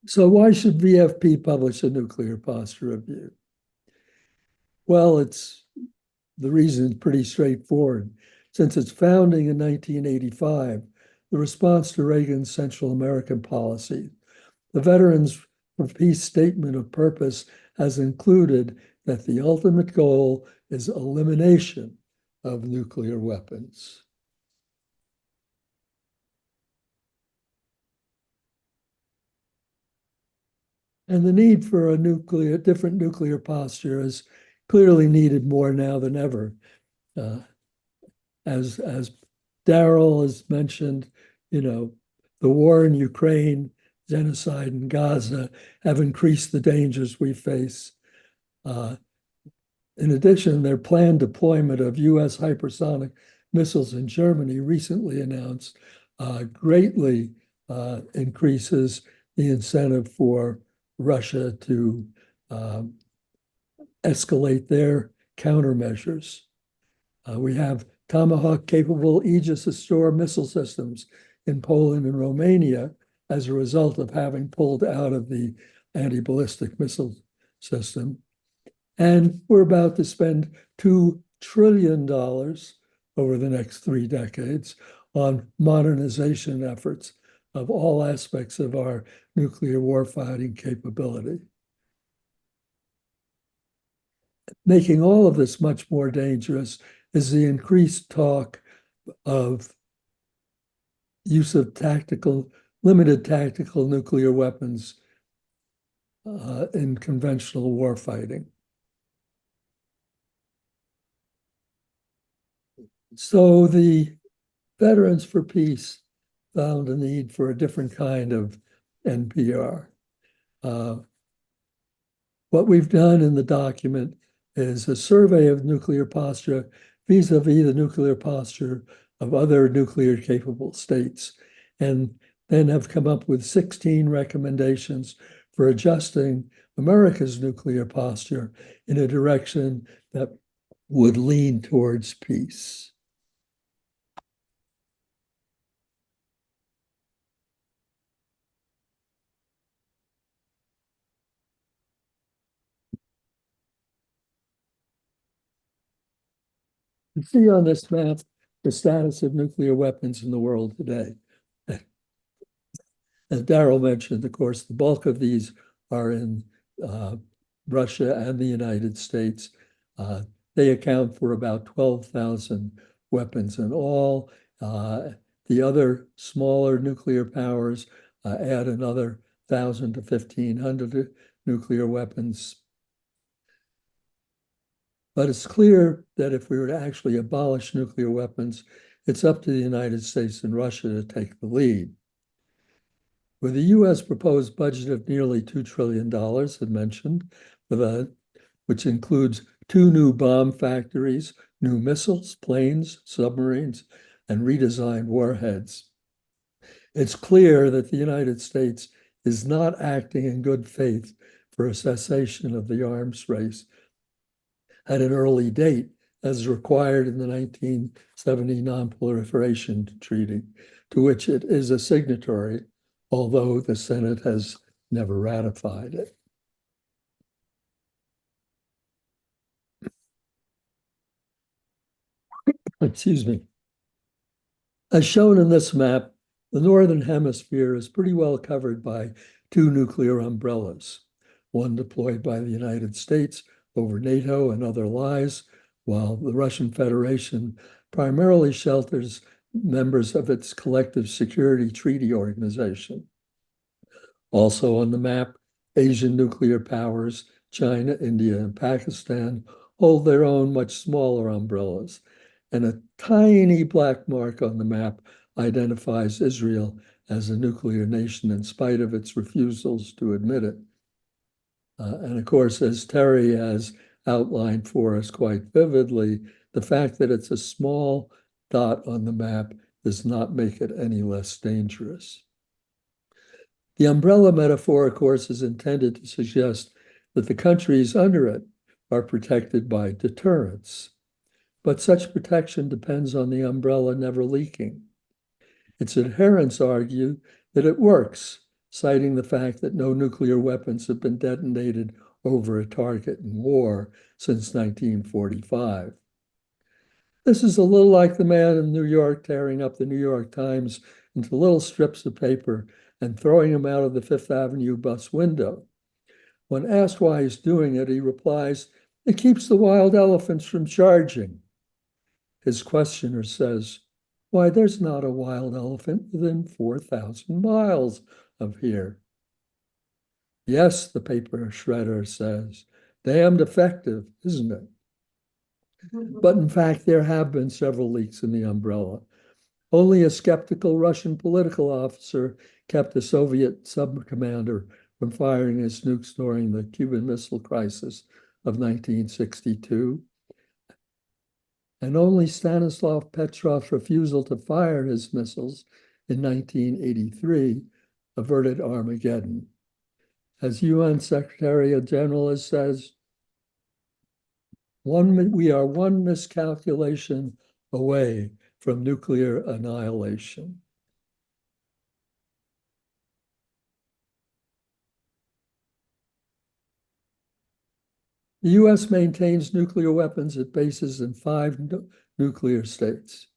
So why should VFP publish a nuclear posture review? Well, the reason is pretty straightforward. Since its founding in 1985, the response to Reagan's Central American policy, the Veterans for Peace statement of purpose has included that the ultimate goal is elimination of nuclear weapons. And the need for a different nuclear posture is clearly needed more now than ever. As Daryl has mentioned, the war in Ukraine, genocide in Gaza have increased the dangers we face. In addition, their planned deployment of U.S. hypersonic missiles in Germany, recently announced, greatly increases the incentive for Russia to escalate their countermeasures. We have Tomahawk-capable Aegis Ashore missile systems in Poland and Romania as a result of having pulled out of the anti-ballistic missile system. And we're about to spend $2 trillion over the next 3 decades on modernization efforts of all aspects of our nuclear warfighting capability. Making all of this much more dangerous is the increased talk of use of limited tactical nuclear weapons in conventional warfighting. So the Veterans for Peace found a need for a different kind of NPR. What we've done in the document is a survey of nuclear posture vis-a-vis the nuclear posture of other nuclear capable states, and then have come up with 16 recommendations for adjusting America's nuclear posture in a direction that would lean towards peace. You see on this map the status of nuclear weapons in the world today. As Daryl mentioned, of course, the bulk of these are in Russia and the United States. They account for about 12,000 weapons in all. The other smaller nuclear powers add another 1,000 to 1,500 nuclear weapons. But it's clear that if we were to actually abolish nuclear weapons, it's up to the United States and Russia to take the lead. With the U.S. proposed budget of nearly $2 trillion, as mentioned, which includes 2 new bomb factories, new missiles, planes, submarines, and redesigned warheads, it's clear that the United States is not acting in good faith for a cessation of the arms race at an early date, as required in the 1970 Non-Proliferation Treaty, to which it is a signatory, although the Senate has never ratified it. Excuse me. As shown in this map, the Northern Hemisphere is pretty well covered by 2 nuclear umbrellas, one deployed by the United States over NATO and other allies, while the Russian Federation primarily shelters members of its Collective Security Treaty Organization. Also on the map, Asian nuclear powers, China, India, and Pakistan, hold their own much smaller umbrellas, and a tiny black mark on the map identifies Israel as a nuclear nation in spite of its refusals to admit it. And of course, as Terry has outlined for us quite vividly, the fact that it's a small dot on the map does not make it any less dangerous. The umbrella metaphor, of course, is intended to suggest that the countries under it are protected by deterrence. But such protection depends on the umbrella never leaking. Its adherents argue that it works, citing the fact that no nuclear weapons have been detonated over a target in war since 1945. This is a little like the man in New York tearing up the New York Times into little strips of paper and throwing them out of the Fifth Avenue bus window. When asked why he's doing it, he replies, "It keeps the wild elephants from charging." His questioner says, "Why, there's not a wild elephant within 4,000 miles of here." "Yes," the paper shredder says, "damned effective, isn't it?" But in fact, there have been several leaks in the umbrella. Only a skeptical Russian political officer kept a Soviet sub-commander from firing his nukes during the Cuban Missile Crisis of 1962. And only Stanislav Petrov's refusal to fire his missiles in 1983 averted Armageddon. As UN Secretary General says, we are one miscalculation away from nuclear annihilation. The U.S. maintains nuclear weapons at bases in 5 nuclear states: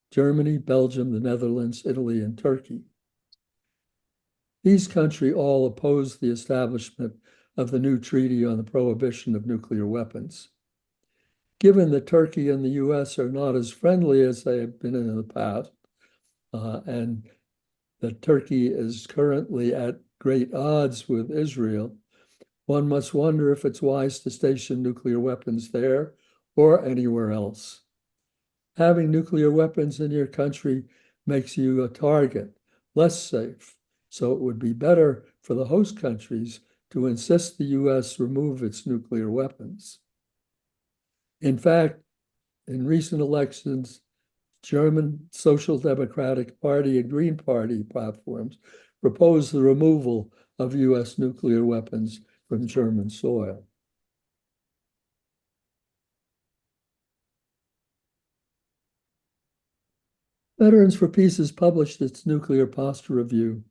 Germany, Belgium, the Netherlands, Italy, and Turkey. These countries all oppose the establishment of the new treaty on the prohibition of nuclear weapons. Given that Turkey and the U.S. are not as friendly as they have been in the past, and that Turkey is currently at great odds with Israel, one must wonder if it's wise to station nuclear weapons there or anywhere else. Having nuclear weapons in your country makes you a target, less safe, so it would be better for the host countries to insist the U.S. remove its nuclear weapons. In fact, in recent elections, German Social Democratic Party and Green Party platforms proposed the removal of U.S. nuclear weapons from German soil. Veterans for Peace has published its Nuclear Posture Review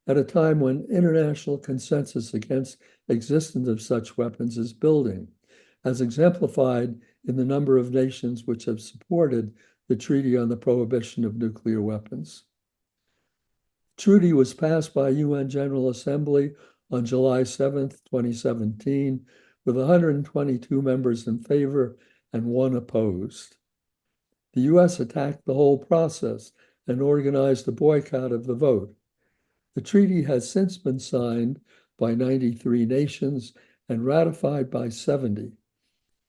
at a time when international consensus against existence of such weapons is building, as exemplified in the number of nations which have supported the Treaty on the Prohibition of Nuclear Weapons. The treaty was passed by UN General Assembly on July 7th, 2017, with 122 members in favor and 1 opposed. The U.S. attacked the whole process and organized a boycott of the vote. The treaty has since been signed by 93 nations and ratified by 70.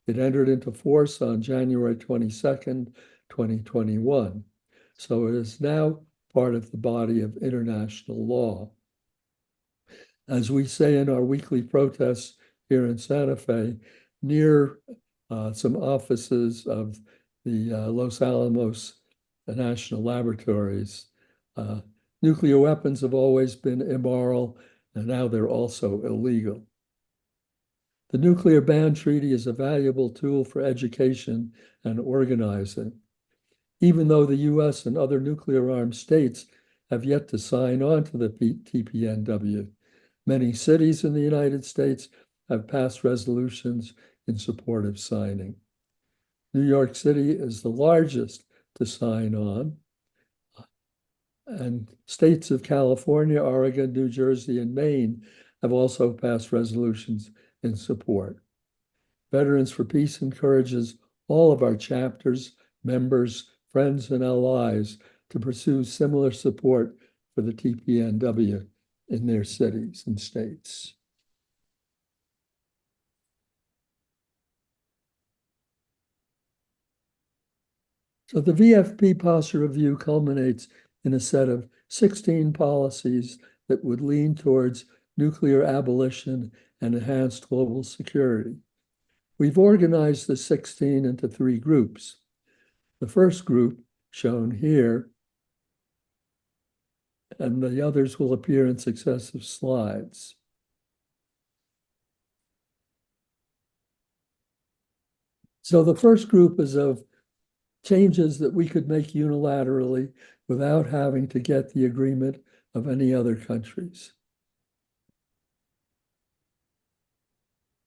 It entered into force on January 22nd, 2021. So it is now part of the body of international law. As we say in our weekly protests here in Santa Fe, near some offices of the Los Alamos National Laboratories, nuclear weapons have always been immoral, and now they're also illegal. The Nuclear Ban Treaty is a valuable tool for education and organizing. Even though the US and other nuclear-armed states have yet to sign on to the TPNW, many cities in the United States have passed resolutions in support of signing. New York City is the largest to sign on, and states of California, Oregon, New Jersey, and Maine have also passed resolutions in support. Veterans for Peace encourages all of our chapters, members, friends, and allies to pursue similar support for the TPNW in their cities and states. So the VFP Posture Review culminates in a set of 16 policies that would lean towards nuclear abolition and enhanced global security. We've organized the 16 into 3 groups. The first group, shown here, and the others will appear in successive slides. So the first group is of changes that we could make unilaterally without having to get the agreement of any other countries.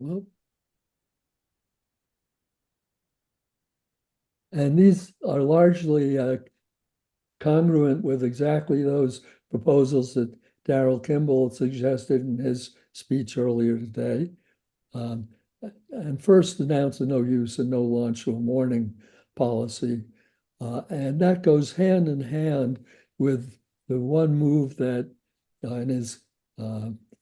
Well, and these are largely congruent with exactly those proposals that Daryl Kimball suggested in his speech earlier today. And first announced a no use and no launch or warning policy. And that goes hand in hand with the one move that in his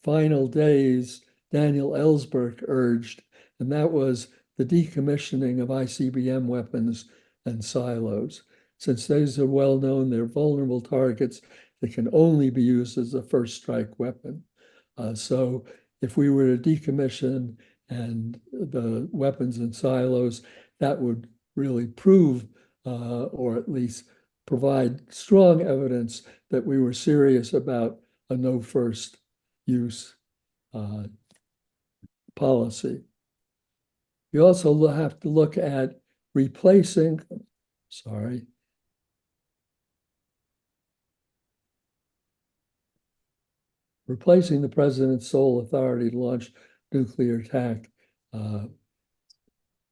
final days, Daniel Ellsberg urged, and that was the decommissioning of ICBM weapons and silos. Since these are well known, they're vulnerable targets that can only be used as a first strike weapon. So if we were to decommission and the weapons and silos, that would really prove or at least provide strong evidence that we were serious about a no first use policy. You also have to look at replacing the president's sole authority to launch nuclear attack,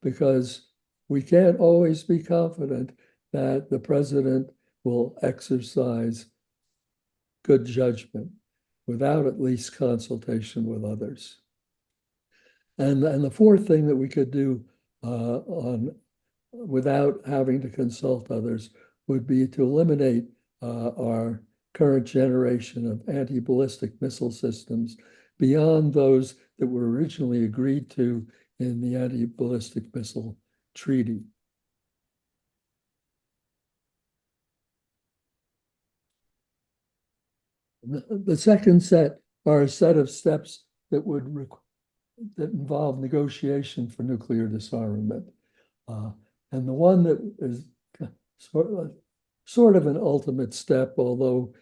because we can't always be confident that the president will exercise good judgment without at least consultation with others. And the fourth thing that we could do without having to consult others would be to eliminate our current generation of anti-ballistic missile systems beyond those that were originally agreed to in the Anti-Ballistic Missile Treaty. The second set are a set of steps that involve negotiation for nuclear disarmament. And the one that is sort of an ultimate step, although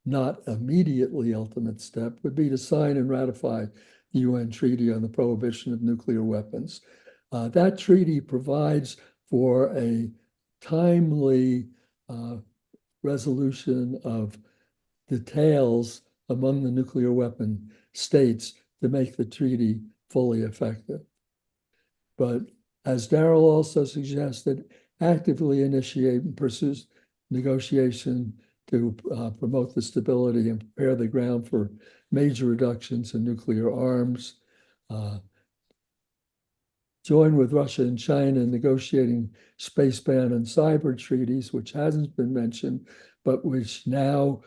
not immediately ultimate step, would be to sign and ratify the UN Treaty on the Prohibition of Nuclear Weapons. That treaty provides for a timely resolution of details among the nuclear weapon states to make the treaty fully effective. But as Daryl also suggested, actively initiate and pursue negotiation to promote the stability and prepare the ground for major reductions in nuclear arms. Join with Russia and China in negotiating space ban and cyber treaties, which hasn't been mentioned, but which now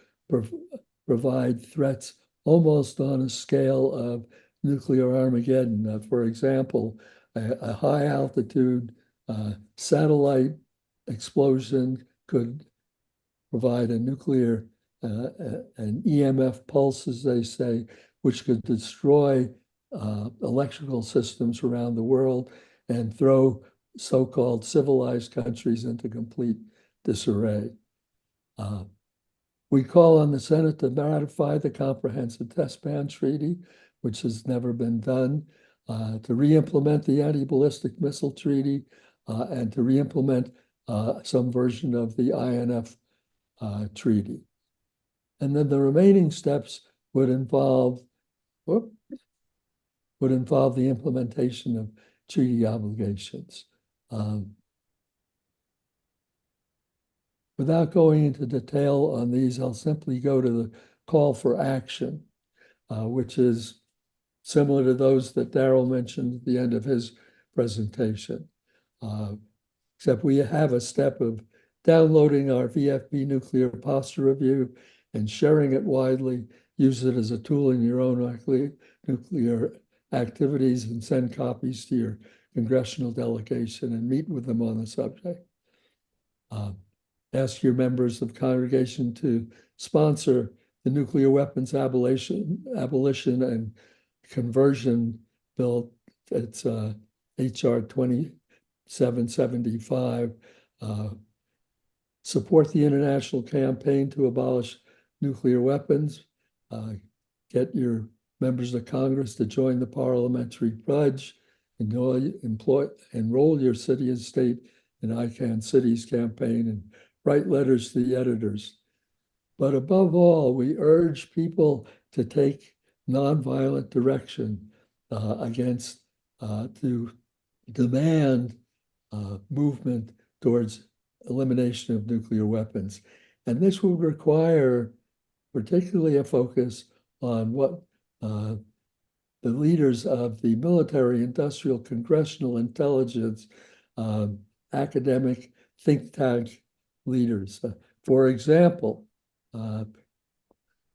provide threats almost on a scale of nuclear Armageddon. For example, a high altitude satellite explosion could provide a nuclear, an EMF pulse, as they say, which could destroy electrical systems around the world and throw so-called civilized countries into complete disarray. We call on the Senate to ratify the Comprehensive Test Ban Treaty, which has never been done, to re-implement the Anti-Ballistic Missile Treaty, and to re-implement some version of the INF treaty. And then the remaining steps would involve the implementation of treaty obligations. Without going into detail on these, I'll simply go to the call for action, which is similar to those that Daryl mentioned at the end of his presentation. Except we have a step of downloading our VFB nuclear posture review and sharing it widely. Use it as a tool in your own nuclear activities and send copies to your congressional delegation and meet with them on the subject. Ask your members of Congregation to sponsor the Nuclear Weapons Abolition and Conversion Bill. It's HR 2775. Support the international campaign to abolish nuclear weapons. Get your members of Congress to join the parliamentary pledge. Enroll your city and state in ICANN Cities campaign and write letters to the editors. But above all, we urge people to take nonviolent direction to demand movement towards elimination of nuclear weapons. And this will require particularly a focus on what the leaders of the military, industrial, congressional, intelligence, academic, think tank leaders. For example,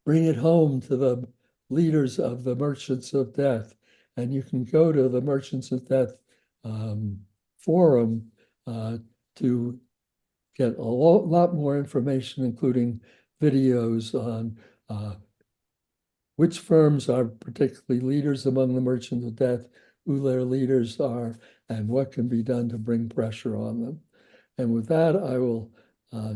bring it home to the leaders of the Merchants of Death. And you can go to the Merchants of Death forum to get a lot more information, including videos on which firms are particularly leaders among the Merchants of Death, who their leaders are, and what can be done to bring pressure on them. And with that, I will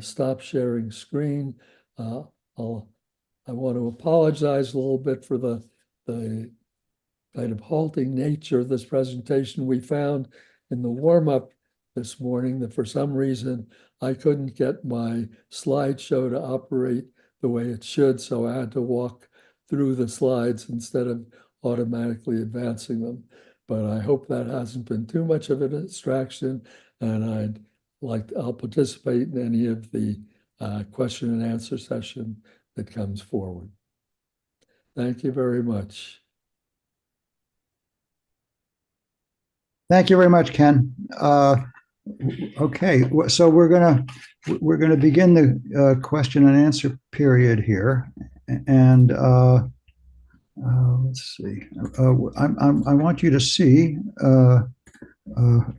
stop sharing screen. I want to apologize a little bit for the kind of halting nature of this presentation. We found in the warm-up this morning that for some reason I couldn't get my slideshow to operate the way it should, so I had to walk through the slides instead of automatically advancing them. But I hope that hasn't been too much of a distraction, and I'll participate in any of the question and answer session that comes forward. Thank you very much. Thank you very much, Ken. Okay, so we're gonna begin the question and answer period here, and let's see. I want you to see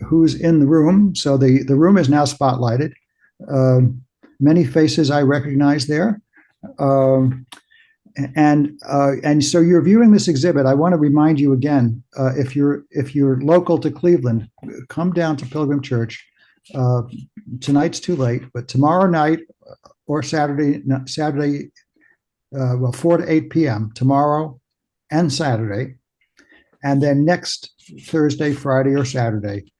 who's in the room. So the room is now spotlighted. Many faces I recognize there. And so you're viewing this exhibit. I want to remind you again, if you're local to Cleveland, come down to Pilgrim Church. Tonight's too late, but tomorrow night or Saturday, 4 to 8 p.m. tomorrow and Saturday, and then next Thursday, Friday, or Saturday,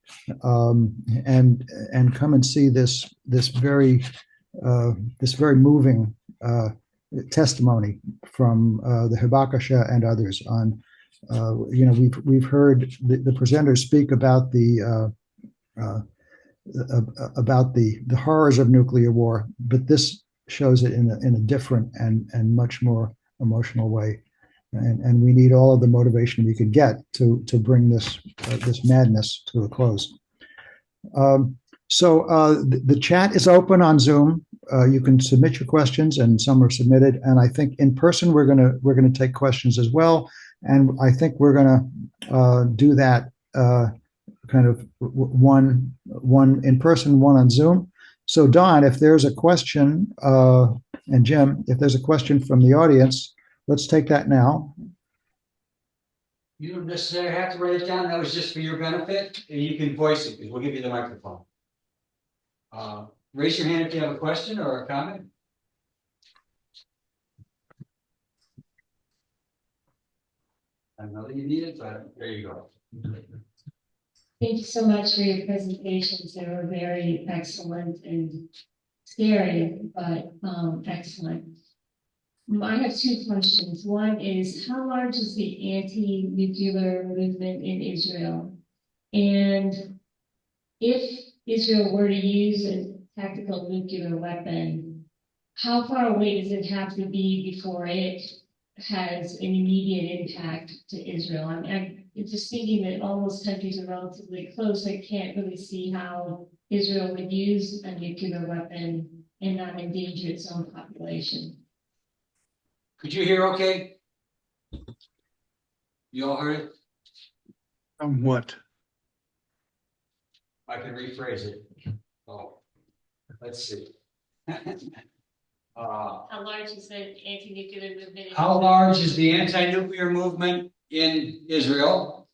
and come and see this very moving testimony from the Hibakusha and others on, we've heard the presenters speak about the horrors of nuclear war, but this shows it in a different and much more emotional way, and we need all of the motivation we could get to bring this madness to a close. So the chat is open on Zoom. You can submit your questions, and some are submitted. And I think in person we're gonna take questions as well. And I think we're gonna do that kind of one in person, one on Zoom. So Don, if there's a question, and Jim, if there's a question from the audience, let's take that now. You don't necessarily have to write it down. That was just for your benefit, and you can voice it because we'll give you the microphone. Raise your hand if you have a question or a comment. I know that you need it, but there you go. Thank you so much for your presentations. They were very excellent and scary, but excellent. I have two questions. One is, how large is the anti-nuclear movement in Israel? And if Israel were to use a tactical nuclear weapon, how far away does it have to be before it has an immediate impact to Israel? I'm just thinking that all those countries are relatively close. I can't really see how Israel would use a nuclear weapon and not endanger its own population. Could you hear okay? You all heard it? What? I can rephrase it. Oh, let's see. How large is the anti-nuclear movement? How large is the anti-nuclear movement in Israel?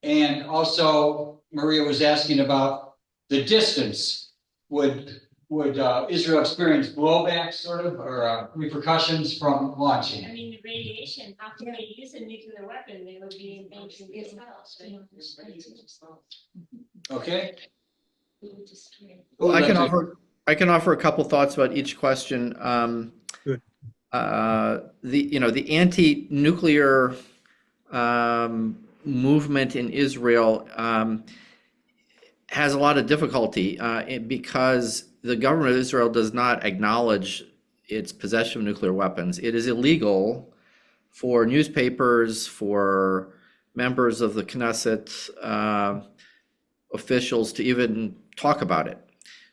And also, Maria was asking about the distance. Would Israel experience blowback, sort of, or repercussions from launching? I mean, the radiation, how can they use a nuclear weapon? They would be engaging as well. Okay. Well, I can offer a couple thoughts about each question. Good. The anti-nuclear movement in Israel has a lot of difficulty because the government of Israel does not acknowledge its possession of nuclear weapons. It is illegal for newspapers, for members of the Knesset, officials to even talk about it.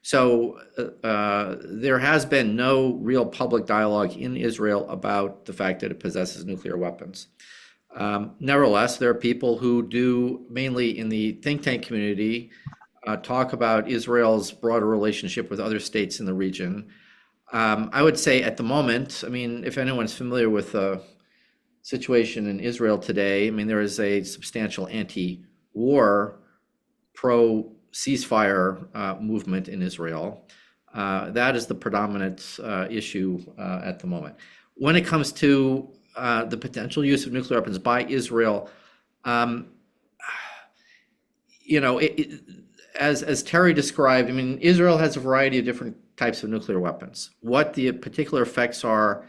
So there has been no real public dialogue in Israel about the fact that it possesses nuclear weapons. Nevertheless, there are people who do, mainly in the think tank community, talk about Israel's broader relationship with other states in the region. I would say at the moment, I mean, if anyone's familiar with the situation in Israel today, I mean, there is a substantial anti-war, pro-ceasefire movement in Israel. That is the predominant issue at the moment. When it comes to the potential use of nuclear weapons by Israel, as Terry described, I mean, Israel has a variety of different types of nuclear weapons. What the particular effects are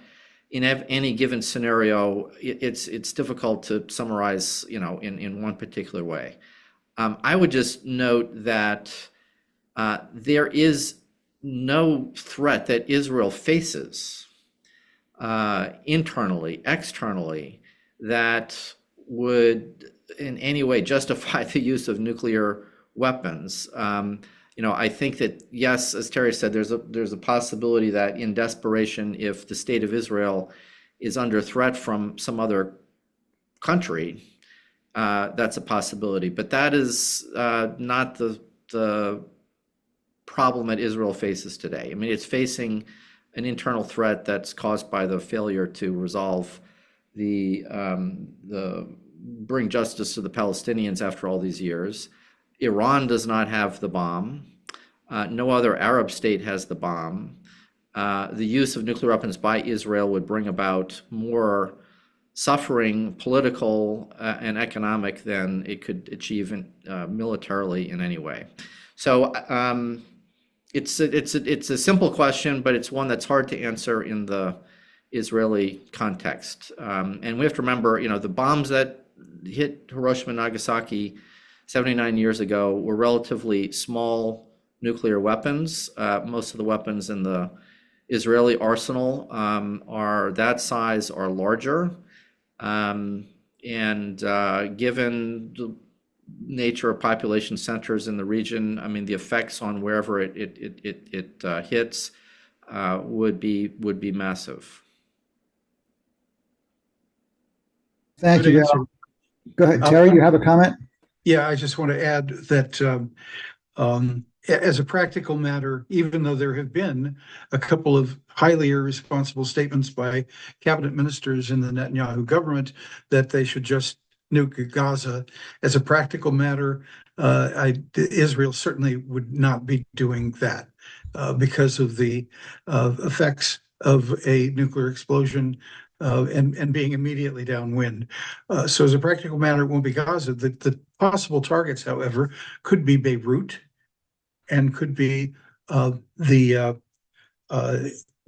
in any given scenario, it's difficult to summarize, in one particular way. I would just note that there is no threat that Israel faces internally, externally, that would in any way justify the use of nuclear weapons. I think that, yes, as Terry said, there's a possibility that in desperation, if the state of Israel is under threat from some other country, that's a possibility. But that is not the problem that Israel faces today. I mean, it's facing an internal threat that's caused by the failure to resolve bring justice to the Palestinians after all these years. Iran does not have the bomb. No other Arab state has the bomb. The use of nuclear weapons by Israel would bring about more suffering, political and economic, than it could achieve militarily in any way. So it's a simple question, but it's one that's hard to answer in the Israeli context. And we have to remember, the bombs that hit Hiroshima and Nagasaki 79 years ago were relatively small nuclear weapons. Most of the weapons in the Israeli arsenal are that size or larger. And given the nature of population centers in the region, I mean, the effects on wherever it hits would be massive. Thank you, Daryl. Go ahead, Terry, you have a comment? Yeah, I just want to add that as a practical matter, even though there have been a couple of highly irresponsible statements by cabinet ministers in the Netanyahu government that they should just nuke Gaza, as a practical matter, Israel certainly would not be doing that because of the effects of a nuclear explosion and being immediately downwind. So as a practical matter, it won't be Gaza. The possible targets, however, could be Beirut and could be the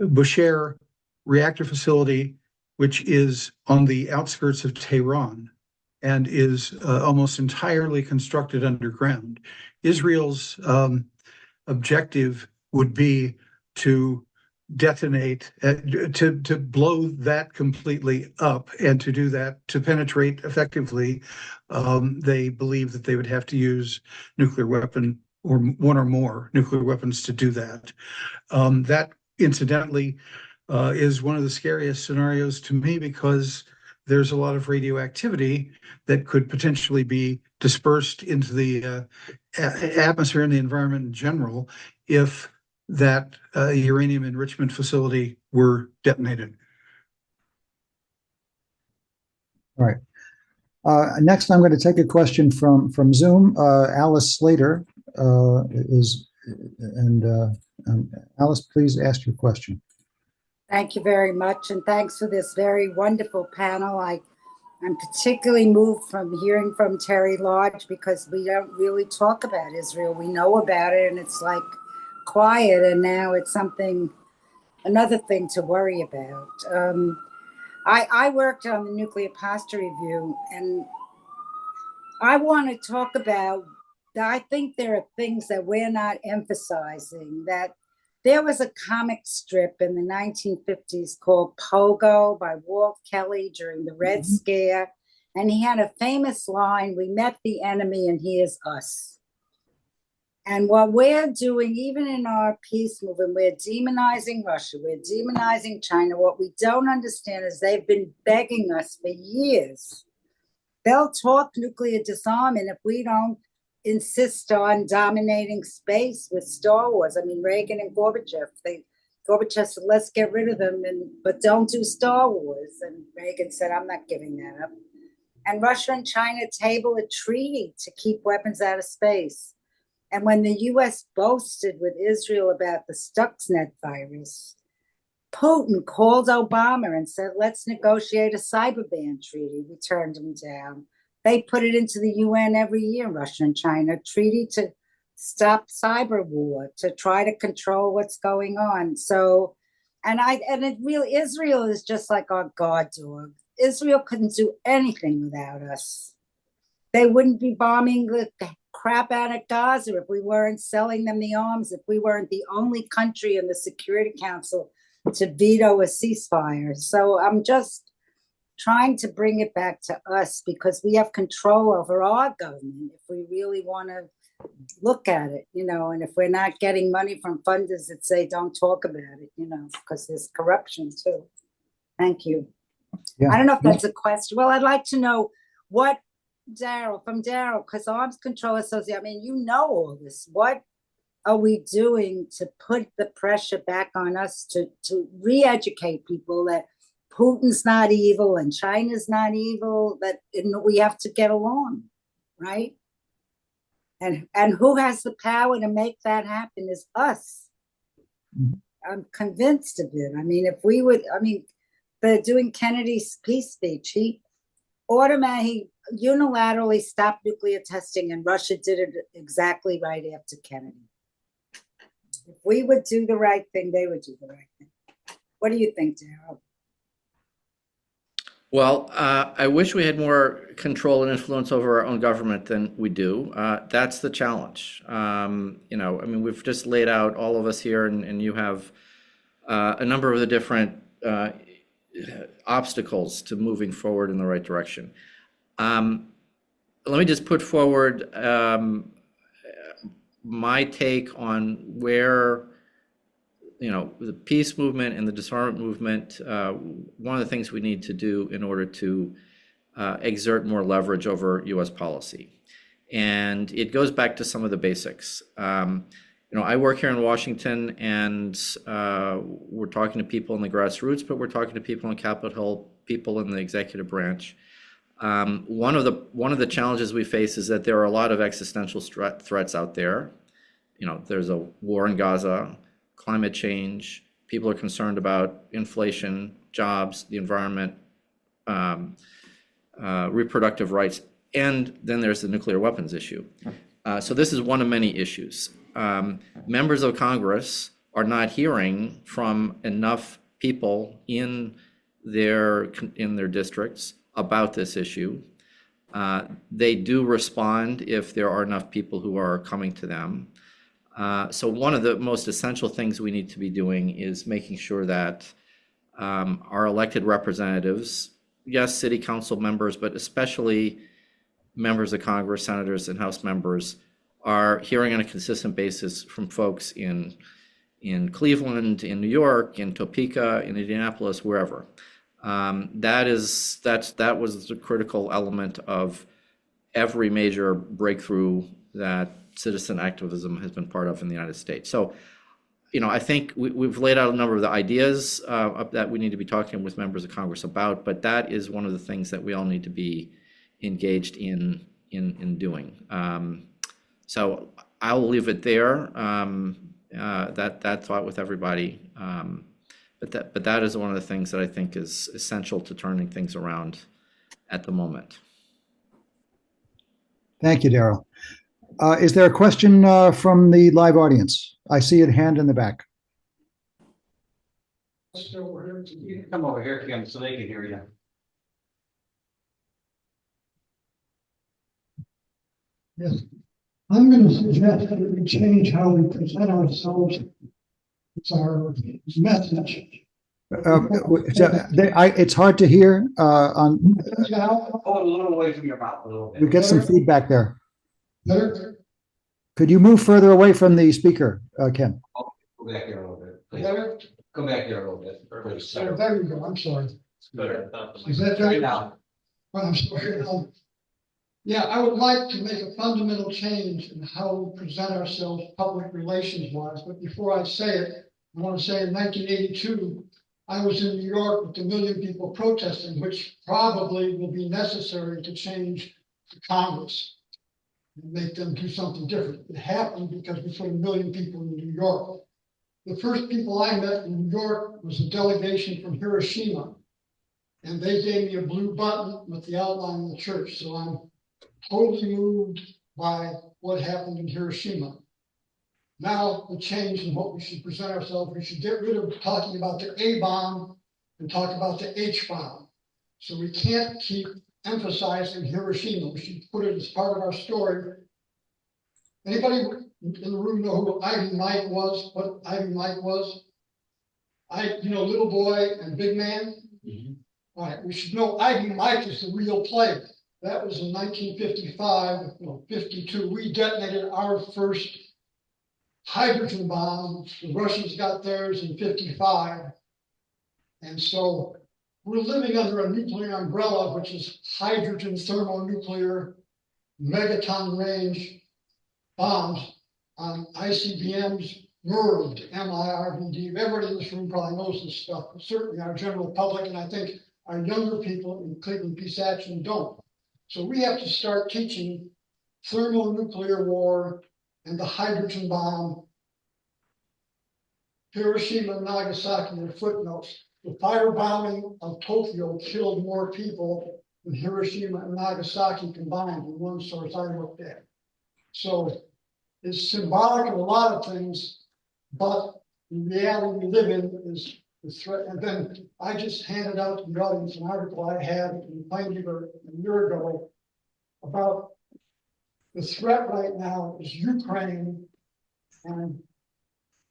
Bushehr reactor facility, which is on the outskirts of Tehran and is almost entirely constructed underground. Israel's objective would be to detonate, to blow that completely up, and to do that, to penetrate effectively. They believe that they would have to use nuclear weapon or one or more nuclear weapons to do that. That, incidentally, is one of the scariest scenarios to me because there's a lot of radioactivity that could potentially be dispersed into the atmosphere and the environment in general if that uranium enrichment facility were detonated. All right. Next, I'm going to take a question from Zoom. Alice Slater Alice, please ask your question. Thank you very much, and thanks for this very wonderful panel. I'm particularly moved from hearing from Terry Lodge because we don't really talk about Israel. We know about it, and it's like quiet, and now it's another thing to worry about. I worked on the Nuclear Posture Review, and I want to talk about, I think there are things that we're not emphasizing, that there was a comic strip in the 1950s called Pogo by Walt Kelly during the Red Scare. And he had a famous line, "We met the enemy and he is us." And what we're doing, even in our peace movement, we're demonizing Russia, we're demonizing China. What we don't understand is they've been begging us for years. They'll talk nuclear disarmament if we don't insist on dominating space with Star Wars. I mean, Reagan and Gorbachev, Gorbachev said, let's get rid of them, but don't do Star Wars. And Reagan said, I'm not giving that up. And Russia and China table a treaty to keep weapons out of space. And when the US boasted with Israel about the Stuxnet virus, Putin called Obama and said, let's negotiate a cyber ban treaty. We turned him down. They put it into the UN every year, Russia and China, a treaty to stop cyber war, to try to control what's going on. So, Israel is just like our guard dog. Israel couldn't do anything without us. They wouldn't be bombing the crap out of Gaza if we weren't selling them the arms, if we weren't the only country in the Security Council to veto a ceasefire. So I'm just trying to bring it back to us because we have control over our government if we really want to look at it, and if we're not getting money from funders that say don't talk about it, because there's corruption too. Thank you. Yeah. I don't know if that's a question. Well, I'd like to know what Daryl, because Arms Control Association, I mean, all this. What are we doing to put the pressure back on us to re-educate people that Putin's not evil and China's not evil, that we have to get along, right? And who has the power to make that happen is us. I'm convinced of it. I mean, they're doing Kennedy's peace speech. He unilaterally stopped nuclear testing, and Russia did it exactly right after Kennedy. If we would do the right thing, they would do the right thing. What do you think, Daryl? Well, I wish we had more control and influence over our own government than we do. That's the challenge. We've just laid out, all of us here, and you have a number of the different obstacles to moving forward in the right direction. Let me just put forward my take on where the peace movement and the disarmament movement, one of the things we need to do in order to exert more leverage over U.S. policy. And it goes back to some of the basics. I work here in Washington, and we're talking to people in the grassroots, but we're talking to people on Capitol Hill, people in the executive branch. One of the challenges we face is that there are a lot of existential threats out there. There's a war in Gaza, climate change. People are concerned about inflation, jobs, the environment, reproductive rights, and then there's the nuclear weapons issue. So this is one of many issues. Members of Congress are not hearing from enough people in their districts about this issue. They do respond if there are enough people who are coming to them. So one of the most essential things we need to be doing is making sure that our elected representatives, yes, city council members, but especially members of Congress, senators, and House members, are hearing on a consistent basis from folks in Cleveland, in New York, in Topeka, in Indianapolis, wherever. That was the critical element of every major breakthrough that citizen activism has been part of in the United States. So, I think we've laid out a number of the ideas that we need to be talking with members of Congress about, but that is one of the things that we all need to be engaged in doing. So I'll leave it there. That thought with everybody. But that is one of the things that I think is essential to turning things around at the moment. Thank you, Daryl. Is there a question from the live audience? I see a hand in the back. You can come over here, Kim, so they can hear you. Yes, I'm going to suggest that we change how we present ourselves. It's our message. It's hard to hear. Hold a little away from your mouth a little bit. We get some feedback there. Better? Could you move further away from the speaker, Ken? Go back here a little bit. Please. Better? Go back here a little bit. Please. There we go. I'm sorry. Better. Is that Right right? now. Well, I'm sorry. Yeah, I would like to make a fundamental change in how we present ourselves public relations wise. But before I say it, I want to say in 1982, I was in New York with 1 million people protesting, which probably will be necessary to change the Congress and make them do something different. It happened because we put 1 million people in New York. The first people I met in New York was a delegation from Hiroshima, and they gave me a blue button with the outline of the church. So I'm totally moved by what happened in Hiroshima. Now the change in what we should present ourselves, we should get rid of talking about the A bomb and talk about the H bomb. So we can't keep emphasizing Hiroshima. We should put it as part of our story. Anybody in the room know who Ivy Mike was? What Ivy Mike was? Little boy and big man. Mm-hmm. All right, we should know Ivy Mike is the real player. That was in 1955, 52. We detonated our first hydrogen bomb. The Russians got theirs in 55. And so we're living under a nuclear umbrella, which is hydrogen thermonuclear megaton range bombs on ICBMs, MIRVD, M-I-R-V-D. Everybody in this room probably knows this stuff, but certainly our general public, and I think our younger people in Cleveland Peace Action don't. So we have to start teaching thermonuclear war and the hydrogen bomb. Hiroshima and Nagasaki are footnotes. The firebombing of Tokyo killed more people than Hiroshima and Nagasaki combined in one source I looked at. So it's symbolic of a lot of things, but the reality we live in is the threat. And then I just handed out to the audience an article I had in Pioneer a year ago about the threat right now is Ukraine and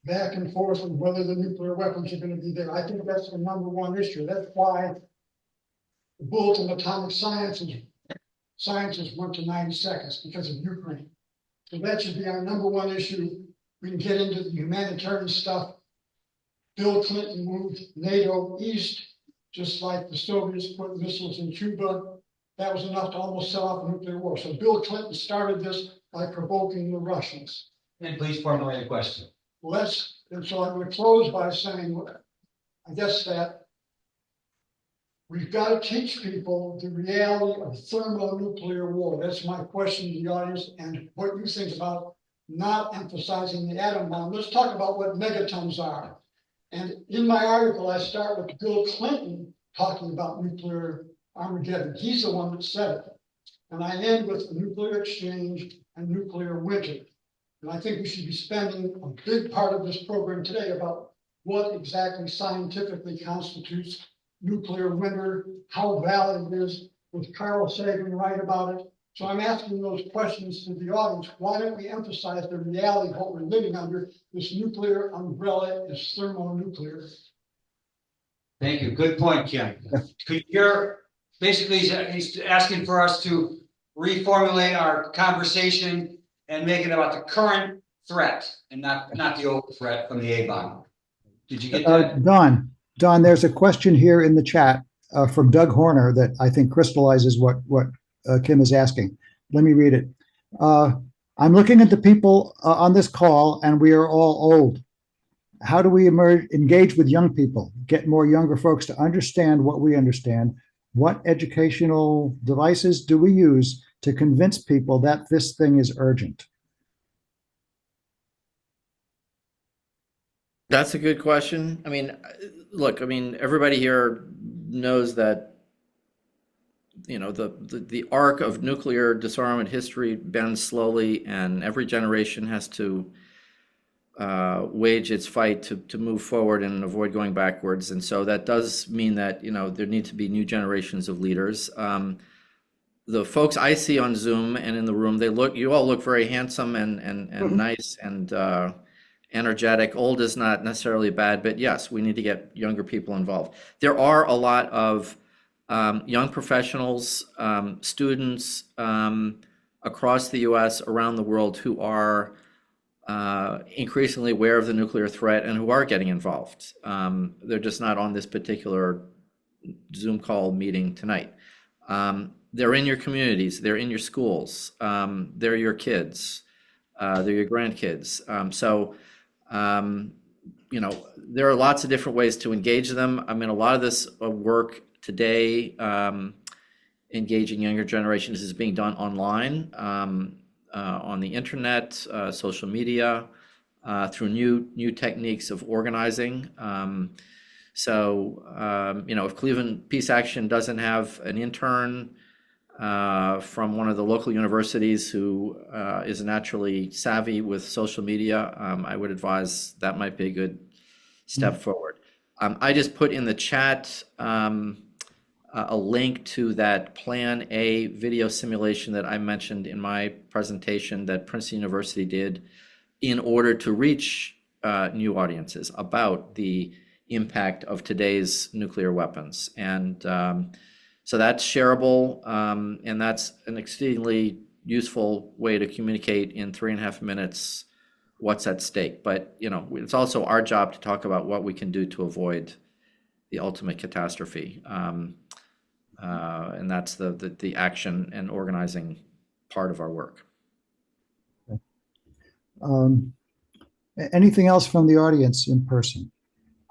back and forth on whether the nuclear weapons are going to be there. I think that's the #1 issue. That's why the Bulletin of Atomic Sciences went to 90 seconds because of Ukraine. So that should be our #1 issue. We can get into the humanitarian stuff. Bill Clinton moved NATO east, just like the Soviets put missiles in Cuba. that was enough to almost set off a nuclear war. So Bill Clinton started this by provoking the Russians. And please formulate a question. And so I'm going to close by saying, I guess that we've got to teach people the reality of thermonuclear war. That's my question to the audience, and what you think about not emphasizing the atom bomb. Let's talk about what megatons are. And in my article, I start with Bill Clinton talking about nuclear Armageddon. He's the one that said it. And I end with nuclear exchange and nuclear winter. And I think we should be spending a big part of this program today about what exactly scientifically constitutes nuclear winter, how valid it is. Was Carl Sagan right about it? So I'm asking those questions to the audience. Why don't we emphasize the reality of what we're living under? This nuclear umbrella is thermonuclear. Thank you. Good point, Kim. Could you basically he's asking for us to reformulate our conversation and make it about the current threat and not the old threat from the A-bomb. Did you get that? Don, there's a question here in the chat from Doug Horner that I think crystallizes what Kim is asking. Let me read it. I'm looking at the people on this call, and we are all old. How do we engage with young people, get more younger folks to understand what we understand? What educational devices do we use to convince people that this thing is urgent? That's a good question. I mean, look, everybody here knows that, the arc of nuclear disarmament history bends slowly, and every generation has to wage its fight to move forward and avoid going backwards. And so that does mean that, there need to be new generations of leaders. The folks I see on Zoom and in the room, you all look very handsome and nice and energetic. Old is not necessarily bad, but yes, we need to get younger people involved. There are a lot of young professionals, students across the US, around the world, who are increasingly aware of the nuclear threat and who are getting involved. They're just not on this particular Zoom call meeting tonight. They're in your communities, they're in your schools, they're your kids, they're your grandkids. There are lots of different ways to engage them. A lot of this work today, engaging younger generations, is being done online, on the internet, social media, through new techniques of organizing. If Cleveland Peace Action doesn't have an intern from one of the local universities who is naturally savvy with social media, I would advise that might be a good step forward. I just put in the chat a link to that Plan A video simulation that I mentioned in my presentation that Princeton University did in order to reach new audiences about the impact of today's nuclear weapons. And so that's shareable, and that's an exceedingly useful way to communicate in 3.5 minutes what's at stake. But it's also our job to talk about what we can do to avoid the ultimate catastrophe. And that's the action and organizing part of our work. Anything else from the audience in person?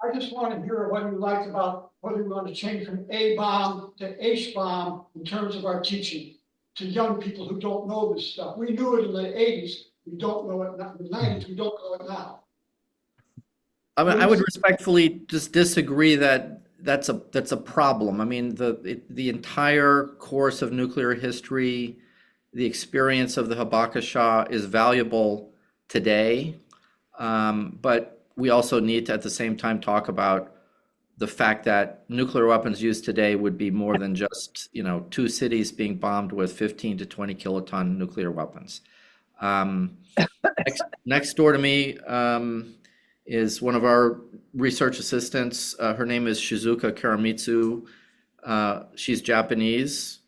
I just want to hear what you like about whether we want to change from A-bomb to H-bomb in terms of our teaching to young people who don't know this stuff. We knew it in the 80s. We don't know it now. In the 90s, we don't know it now. I would respectfully just disagree that that's a problem. The entire course of nuclear history, the experience of the Habakashah is valuable today, but we also need to at the same time talk about the fact that nuclear weapons used today would be more than just 2 cities being bombed with 15 to 20 kiloton nuclear weapons. Next door to me is one of our research assistants. Her name is Shizuka Karamitsu. She's Japanese.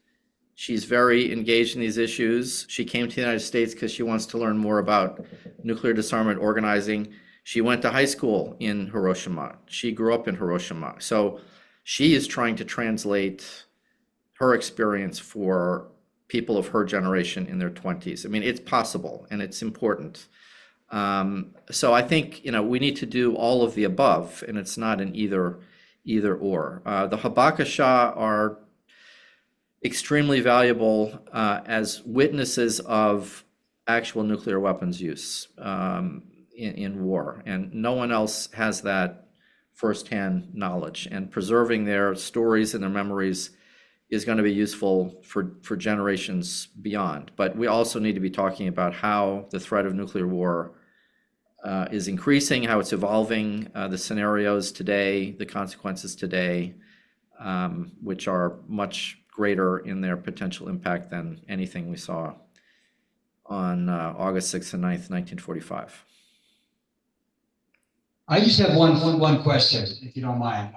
She's very engaged in these issues. She came to the United States because she wants to learn more about nuclear disarmament organizing. She went to high school in Hiroshima. She grew up in Hiroshima. So she is trying to translate her experience for people of her generation in their 20s. I mean, it's possible and it's important. So I think, we need to do all of the above, and it's not an either or. The Habakasha are extremely valuable as witnesses of actual nuclear weapons use in war, and no one else has that firsthand knowledge. And preserving their stories and their memories is going to be useful for generations beyond. But we also need to be talking about how the threat of nuclear war is increasing, how it's evolving, the scenarios today, the consequences today, which are much greater in their potential impact than anything we saw on August 6th and 9th, 1945. I just have one question, if you don't mind.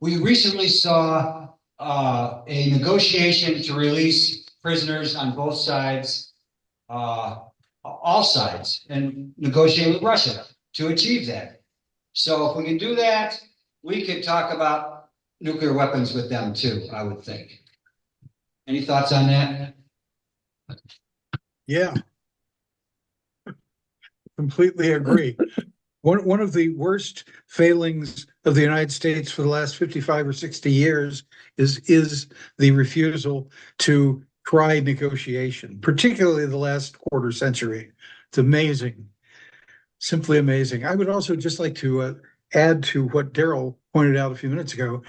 We recently saw a negotiation to release prisoners on both sides, all sides, and negotiate with Russia to achieve that. So if we can do that, we could talk about nuclear weapons with them too, I would think. Any thoughts on that? Yeah, completely agree. One of the worst failings of the United States for the last 55 or 60 years is the refusal to try negotiation, particularly the last quarter century. It's amazing, simply amazing. I would also just like to add to what Daryl pointed out a few minutes ago,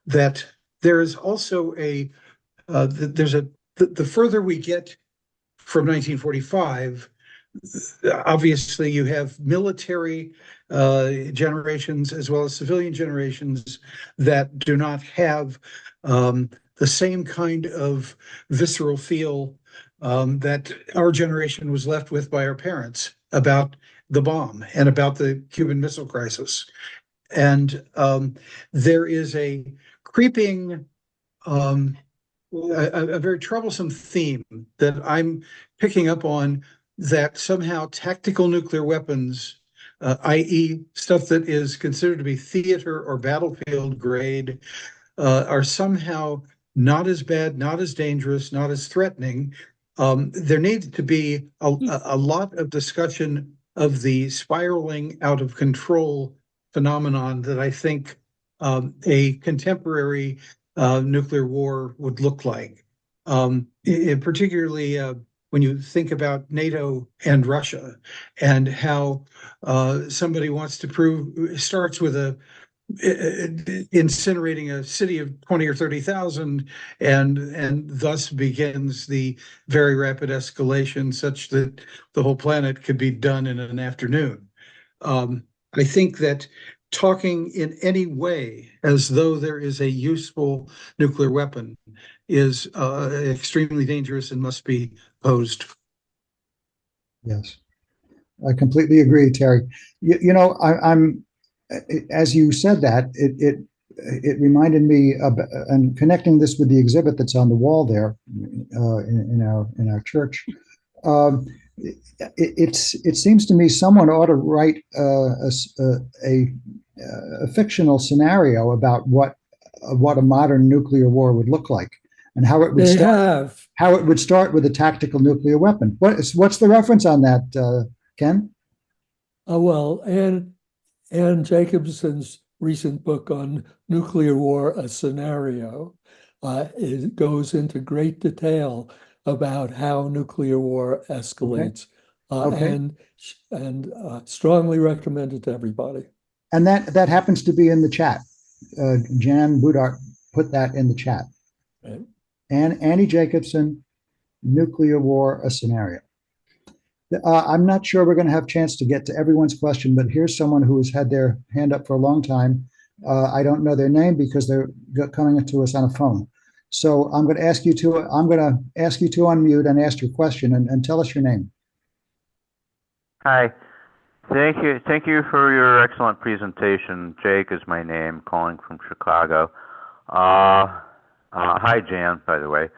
that there is also the further we get from 1945, obviously you have military generations as well as civilian generations that do not have the same kind of visceral feel that our generation was left with by our parents about the bomb and about the Cuban Missile Crisis. And there is a creeping, a very troublesome theme that I'm picking up on, that somehow tactical nuclear weapons, i.e. stuff that is considered to be theater or battlefield grade, are somehow not as bad, not as dangerous, not as threatening. There needs to be a lot of discussion of the spiraling out of control phenomenon that I think a contemporary nuclear war would look like. Particularly when you think about NATO and Russia, and how somebody wants to starts with incinerating a city of 20 or 30,000, and thus begins the very rapid escalation such that the whole planet could be done in an afternoon. I think that talking in any way as though there is a useful nuclear weapon is extremely dangerous and must be opposed. Yes, I completely agree, Terry. I'm as you said that, it reminded me of, and connecting this with the exhibit that's on the wall there in our church. It seems to me someone ought to write a fictional scenario about what a modern nuclear war would look like, and how it would how it would start with a tactical nuclear weapon. What's the reference on that, Ken? Well, Ann Jacobson's recent book on nuclear war, A Scenario, it goes into great detail about how nuclear war escalates, and strongly recommend it to everybody. And that happens to be in the chat. Jan Budart put that in the chat. Right. And Annie Jacobson, Nuclear War, A Scenario. I'm not sure we're going to have a chance to get to everyone's question, but here's someone who has had their hand up for a long time. I don't know their name because they're coming to us on a phone. So I'm going to ask you to unmute and ask your question and tell us your name. Hi. Thank you for your excellent presentation. Jake is my name, calling from Chicago. Hi, Jan, by the way.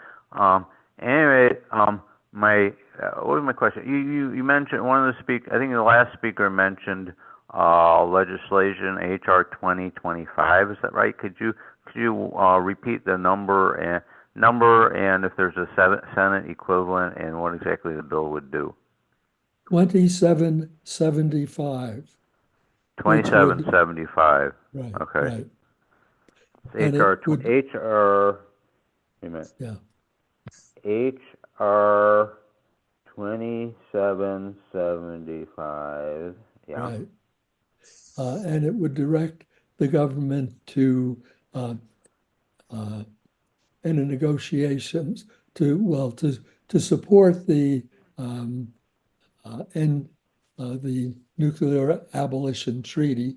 Anyway, what was my question? You mentioned one of the I think the last speaker mentioned legislation HR 2025. Is that right? Could you repeat the number number and if there's a Senate equivalent and what exactly the bill would do? 2775. 2775. Right. Okay. Right. It's And HR, it would- HR, wait a minute. Yeah. HR 2775. Yeah. Right. And it would direct the government to in the negotiations to support the the nuclear abolition treaty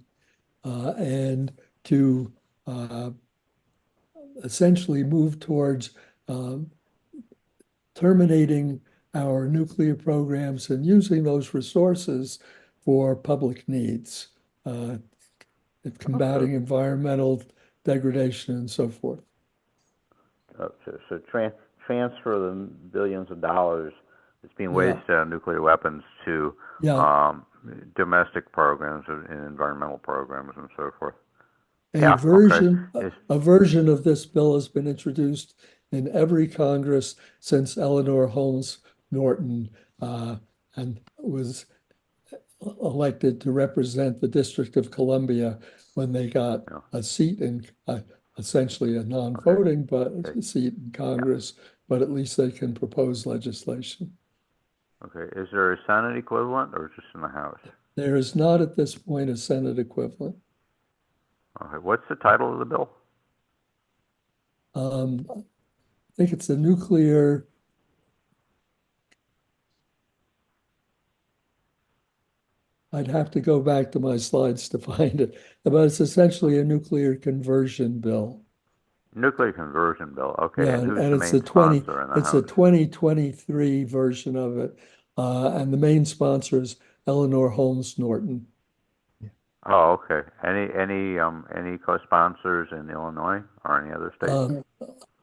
and to essentially move towards terminating our nuclear programs and using those resources for public needs, combating environmental degradation and so forth. So transfer the billions of dollars that's being wasted on nuclear weapons to domestic programs and environmental programs and so forth. A version of this bill has been introduced in every Congress since Eleanor Holmes Norton and was elected to represent the District of Columbia when they got a seat in essentially a non-voting but a seat in Congress, but at least they can propose legislation. Okay, is there a Senate equivalent or just in the House? There is not at this point a Senate equivalent. Okay, what's the title of the bill? I think it's the nuclear. I'd have to go back to my slides to find it, but it's essentially a nuclear conversion bill. Nuclear conversion bill. Okay, Yeah, and who's and the it's main sponsor in the it's House? a 2023 version of it, and the main sponsor is Eleanor Holmes Norton. Oh, okay. Any co-sponsors in Illinois or any other states?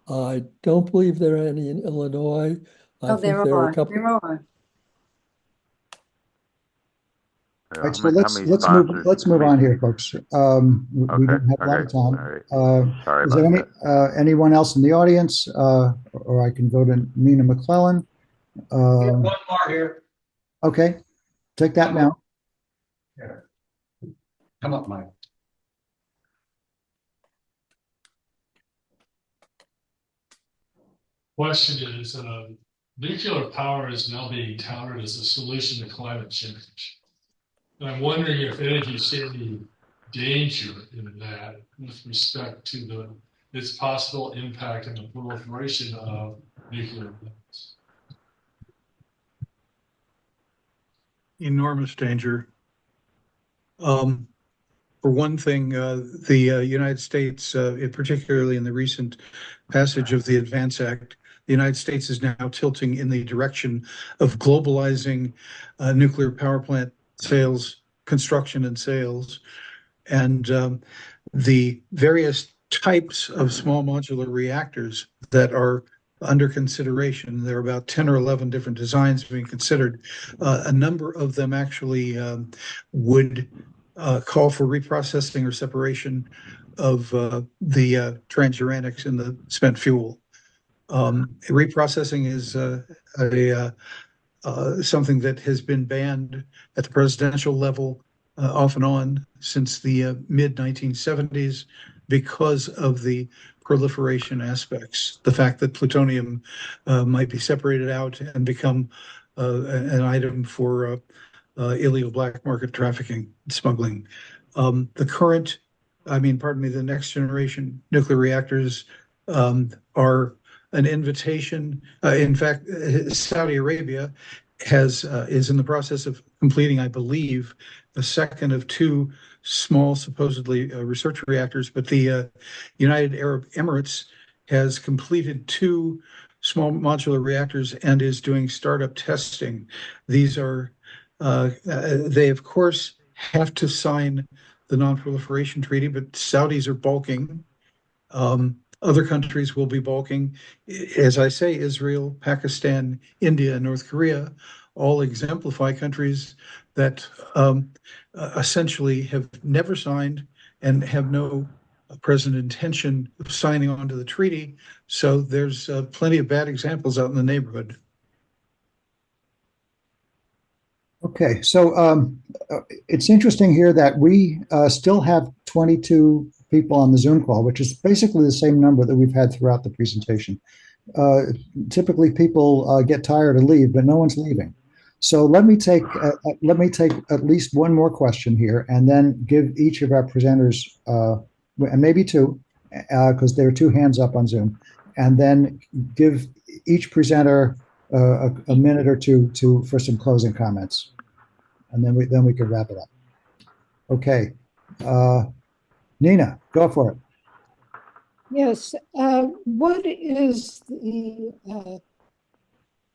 I don't believe there are any in Illinois. I think there are a couple. There are. All right, so let's move on here, folks. We don't have a lot of time. Sorry Is there anyone else in the audience, or I can go to Nina McClellan? One more here. Okay, take that now. Come up, Mike. Question is, nuclear power is now being touted as a solution to climate change. And I'm wondering if any of you see any danger in that with respect to its possible impact on the proliferation of nuclear weapons. Enormous danger. For one thing, the United States, particularly in the recent passage of the Advance Act, the United States is now tilting in the direction of globalizing nuclear power plant sales, construction and sales, and the various types of small modular reactors that are under consideration. There are about 10 or 11 different designs being considered. A number of them actually would call for reprocessing or separation of the transuranics in the spent fuel. Reprocessing is something that has been banned at the presidential level off and on since the mid-1970s because of the proliferation aspects. The fact that plutonium might be separated out and become an item for illegal black market trafficking, smuggling. The next generation nuclear reactors are an invitation. In fact, Saudi Arabia is in the process of completing, I believe, the second of two small, supposedly research reactors, but the United Arab Emirates has completed two small modular reactors and is doing startup testing. These are they, of course, have to sign the non-proliferation treaty, but Saudis are balking. Other countries will be balking. As I say, Israel, Pakistan, India, and North Korea all exemplify countries that essentially have never signed and have no present intention of signing on to the treaty. So there's plenty of bad examples out in the neighborhood. Okay, so it's interesting here that we still have 22 people on the Zoom call, which is basically the same number that we've had throughout the presentation. Typically, people get tired and leave, but no one's leaving. So let me take at least one more question here, and then give each of our presenters, and maybe two, because there are two hands up on Zoom, and then give each presenter a minute or two for some closing comments, and then we could wrap it up. Okay, Nina, go for it. Yes. What is the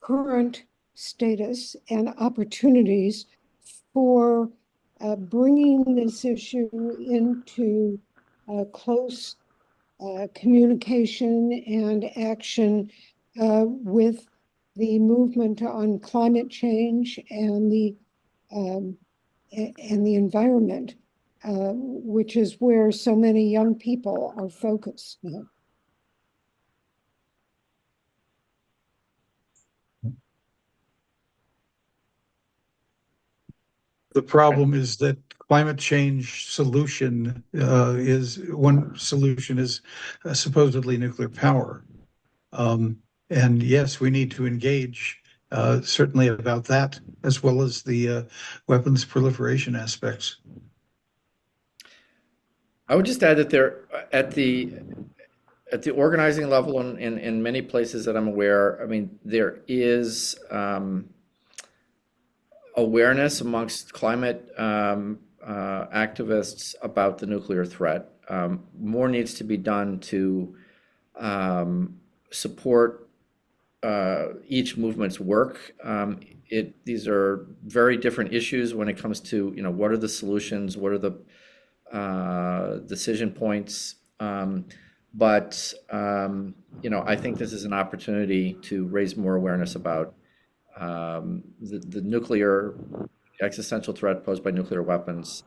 current status and opportunities for bringing this issue into close communication and action with the movement on climate change and the environment, which is where so many young people are focused now? The problem is that climate change solution is supposedly nuclear power. And yes, we need to engage certainly about that, as well as the weapons proliferation aspects. I would just add that there, at the organizing level in many places that I'm aware, I mean, there is awareness amongst climate activists about the nuclear threat. More needs to be done to support each movement's work. These are very different issues when it comes to, what are the solutions, what are the decision points. But I think this is an opportunity to raise more awareness about the nuclear existential threat posed by nuclear weapons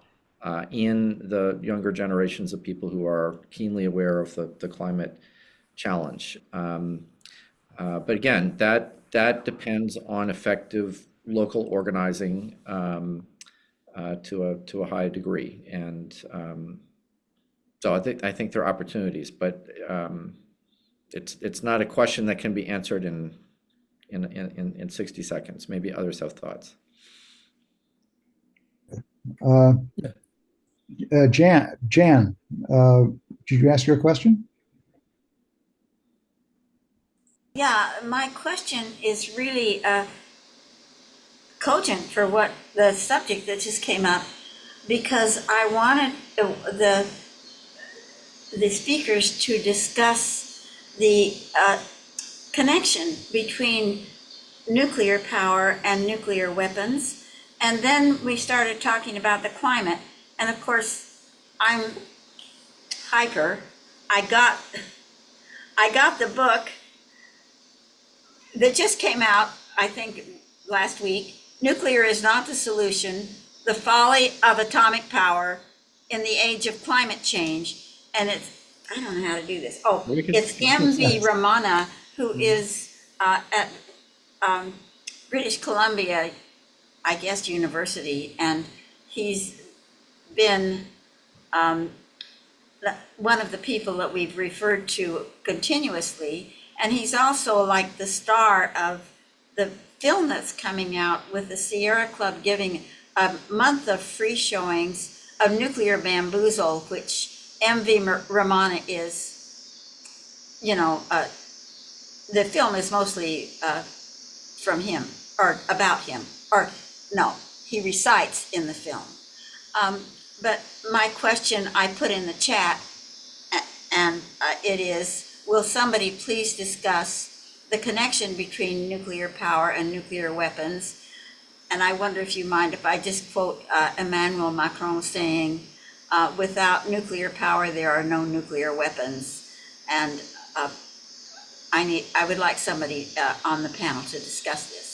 in the younger generations of people who are keenly aware of the climate challenge. But again, that depends on effective local organizing to a high degree, and so I think there are opportunities, but it's not a question that can be answered in 60 seconds. Maybe others have thoughts. Jan, did you ask your question? Yeah, my question is really cogent for what the subject that just came up, because I wanted the speakers to discuss the connection between nuclear power and nuclear weapons. And then we started talking about the climate. And of course, I'm hyper. I got the book that just came out, I think, last week. Nuclear is Not the Solution: The Folly of Atomic Power in the Age of Climate Change. And I don't know how to do this. Oh, it's M.V. Ramana, who is at British Columbia, I guess, University, and he's been one of the people that we've referred to continuously. And he's also like the star of the film that's coming out with the Sierra Club giving a month of free showings of Nuclear Bamboozle, which M.V. Ramana is, the film is mostly from him, or about him, or no, he recites in the film. But my question I put in the chat, and it is, will somebody please discuss the connection between nuclear power and nuclear weapons? And I wonder if you mind if I just quote Emmanuel Macron saying, without nuclear power, there are no nuclear weapons. And I would like somebody on the panel to discuss this.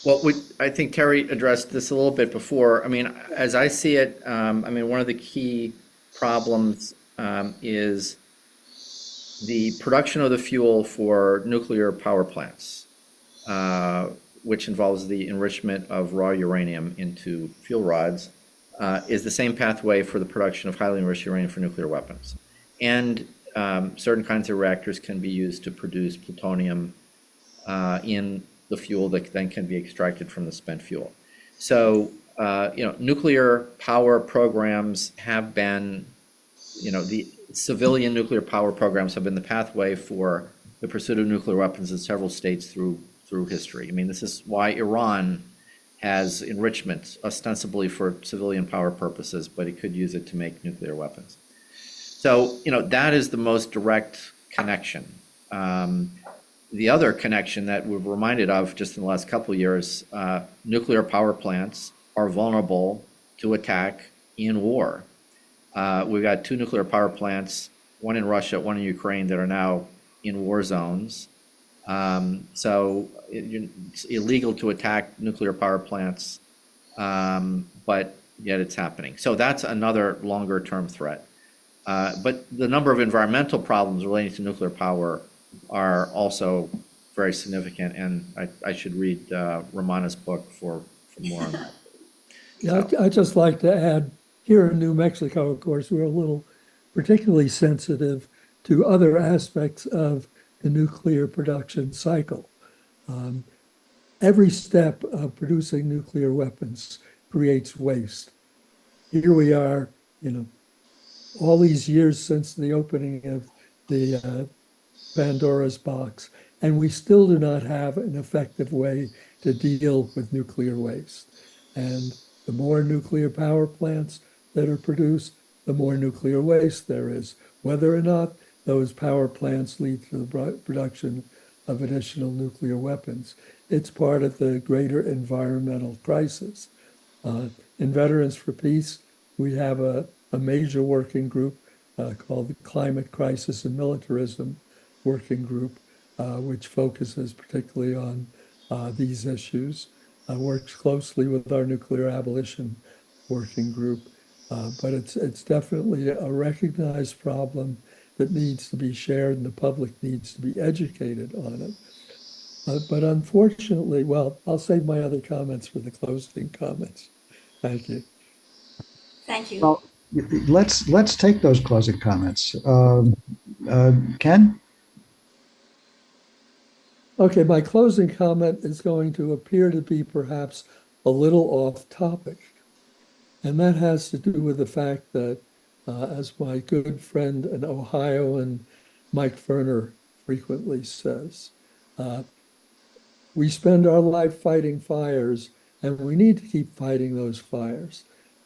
Well, I think Terry addressed this a little bit before. I mean, as I see it, I mean, one of the key problems is the production of the fuel for nuclear power plants, which involves the enrichment of raw uranium into fuel rods, is the same pathway for the production of highly enriched uranium for nuclear weapons. And certain kinds of reactors can be used to produce plutonium in the fuel that then can be extracted from the spent fuel. So, nuclear power programs have been, the civilian nuclear power programs have been the pathway for the pursuit of nuclear weapons in several states through history. I mean, this is why Iran has enrichment ostensibly for civilian power purposes, but it could use it to make nuclear weapons. So, that is the most direct connection. The other connection that we're reminded of just in the last couple of years, nuclear power plants are vulnerable to attack in war. We've got 2 nuclear power plants, one in Russia, one in Ukraine, that are now in war zones. So it's illegal to attack nuclear power plants, but yet it's happening. So that's another longer term threat. But the number of environmental problems relating to nuclear power are also very significant, and I should read Romana's book for more on that. Yeah, I'd just like to add, here in New Mexico, of course, we're a little particularly sensitive to other aspects of the nuclear production cycle. Every step of producing nuclear weapons creates waste. Here we are, all these years since the opening of the Pandora's box, and we still do not have an effective way to deal with nuclear waste. And the more nuclear power plants that are produced, the more nuclear waste there is, whether or not those power plants lead to the production of additional nuclear weapons. It's part of the greater environmental crisis. In Veterans for Peace, we have a major working group called the Climate Crisis and Militarism Working Group, which focuses particularly on these issues, works closely with our Nuclear Abolition Working Group, but it's definitely a recognized problem that needs to be shared, and the public needs to be educated on it. But unfortunately, well, I'll save my other comments for the closing comments. Thank you. Thank you. Well, let's take those closing comments. Ken? Okay, my closing comment is going to appear to be perhaps a little off topic. And that has to do with the fact that, as my good friend and Ohioan Mike Ferner frequently says, we spend our life fighting fires, and we need to keep fighting those fires.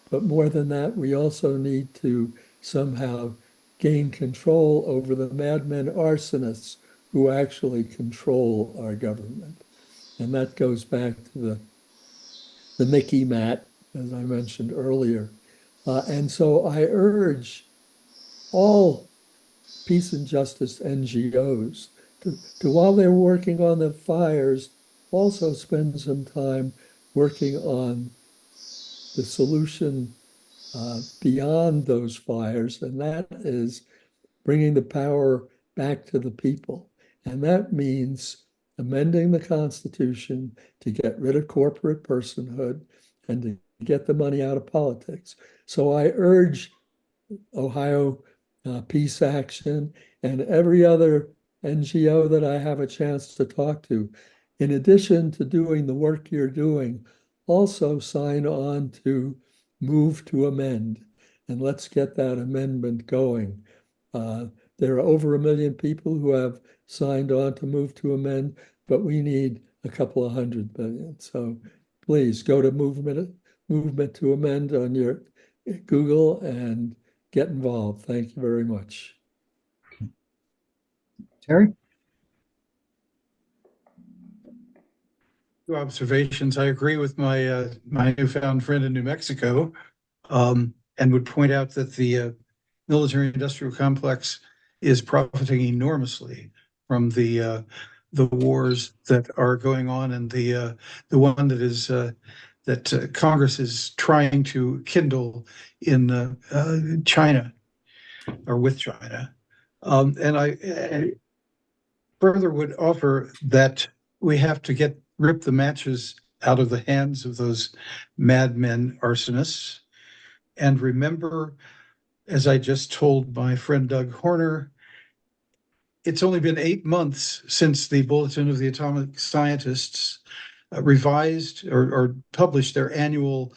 But more than that, we also need to somehow gain control over the madmen arsonists who actually control our government. And that goes back to the Mickey Mat, as I mentioned earlier. And so I urge all peace and justice NGOs to while they're working on the fires, also spend some time working on the solution beyond those fires, and that is bringing the power back to the people. And that means amending the Constitution to get rid of corporate personhood and to get the money out of politics. So I urge Ohio Peace Action and every other NGO that I have a chance to talk to, in addition to doing the work you're doing, also sign on to Move to Amend. And let's get that amendment going. There are over 1 million people who have signed on to Move to Amend, but we need a couple of 100 million. So please go to Movement to Amend on your Google and get involved. Thank you very much. Terry? 2 observations. I agree with my my newfound friend in New Mexico, and would point out that the military-industrial complex is profiting enormously from the the wars that are going on, and the one that is that Congress is trying to kindle in China or with China. And I further would offer that we have to rip the matches out of the hands of those madmen arsonists. And remember, as I just told my friend Doug Horner, it's only been 8 months since the Bulletin of the Atomic Scientists revised or published their annual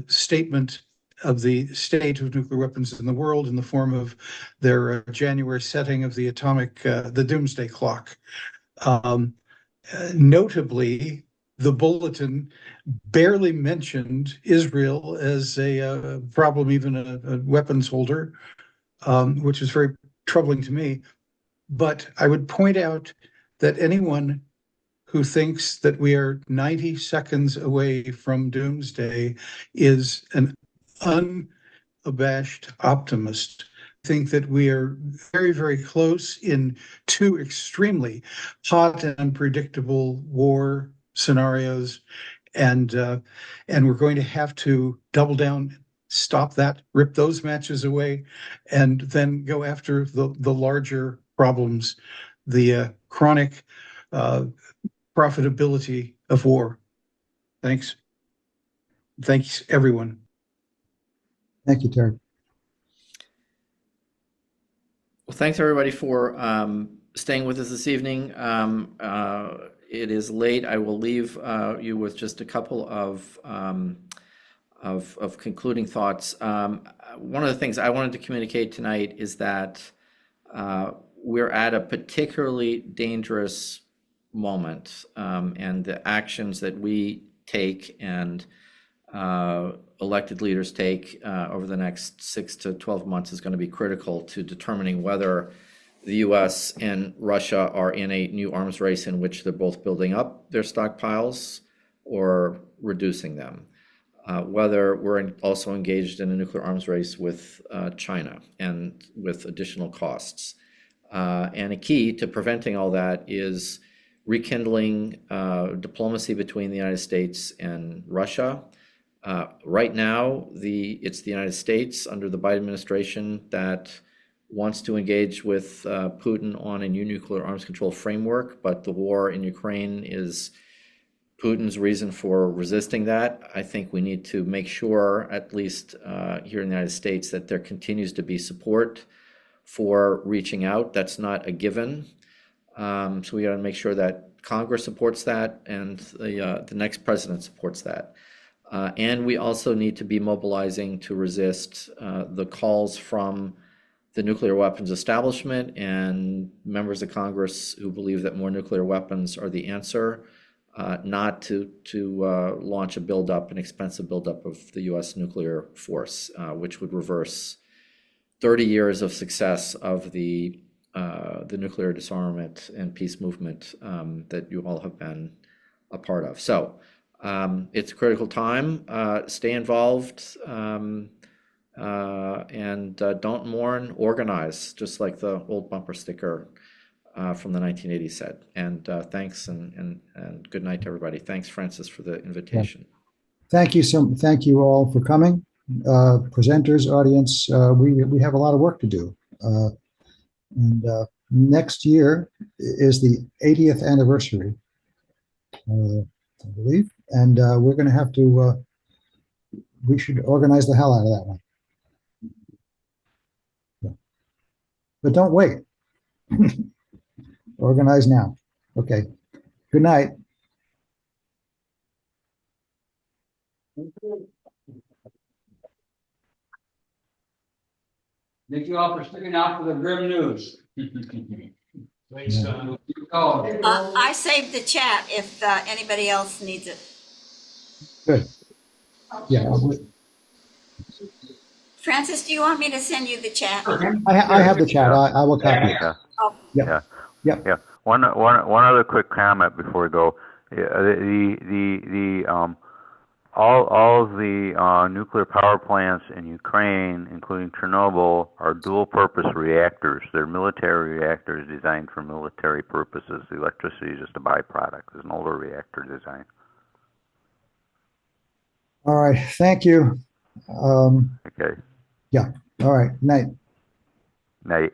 statement of the state of nuclear weapons in the world in the form of their January setting of the the doomsday clock. Notably, the bulletin barely mentioned Israel as a problem, even a weapons holder, which is very troubling to me. But I would point out that anyone who thinks that we are 90 seconds away from doomsday is an unabashed optimist. I think that we are very, very close in two extremely hot and unpredictable war scenarios, and we're going to have to double down, stop that, rip those matches away, and then go after the larger problems, the chronic profitability of war. Thanks. Thanks, everyone. Thank you, Terry. Well, thanks everybody for staying with us this evening. It is late. I will leave you with just a couple of concluding thoughts. One of the things I wanted to communicate tonight is that we're at a particularly dangerous moment, and the actions that we take and elected leaders take over the next 6 to 12 months is going to be critical to determining whether the US and Russia are in a new arms race in which they're both building up their stockpiles or reducing them. Whether we're also engaged in a nuclear arms race with China and with additional costs. And a key to preventing all that is rekindling diplomacy between the United States and Russia. Right now, it's the United States under the Biden administration that wants to engage with Putin on a new nuclear arms control framework, but the war in Ukraine is Putin's reason for resisting that. I think we need to make sure, at least here in the United States, that there continues to be support for reaching out. That's not a given. So we got to make sure that Congress supports that and the next president supports that. And we also need to be mobilizing to resist the calls from the nuclear weapons establishment and members of Congress who believe that more nuclear weapons are the answer, not to launch a buildup, an expensive buildup of the U.S. nuclear force, which would reverse 30 years of success of the nuclear disarmament and peace movement that you all have been a part of. So it's a critical time. Stay involved and don't mourn, organize, just like the old bumper sticker from the 1980s said. And thanks and good night to everybody. Thanks, Francis, for the invitation. Thank you thank you all for coming. Presenters, audience, we have a lot of work to do. And next year is the 80th anniversary, I believe, and we're going to have to, we should organize the hell out of that one. Yeah. But don't wait. Organize now. Okay. Good night. Thank you all for sticking out for the grim news. Thanks, Don. I saved the chat if anybody else needs it. Good. Yeah. Francis, do you want me to send you the chat? I have the chat. I will copy it. Oh. Yeah. One other quick comment before we go. all of the nuclear power plants in Ukraine, including Chernobyl, are dual-purpose reactors. They're military reactors designed for military purposes. The electricity is just a byproduct. It's an older reactor design. All right. Thank you. Okay. Yeah. All right. Night. Night.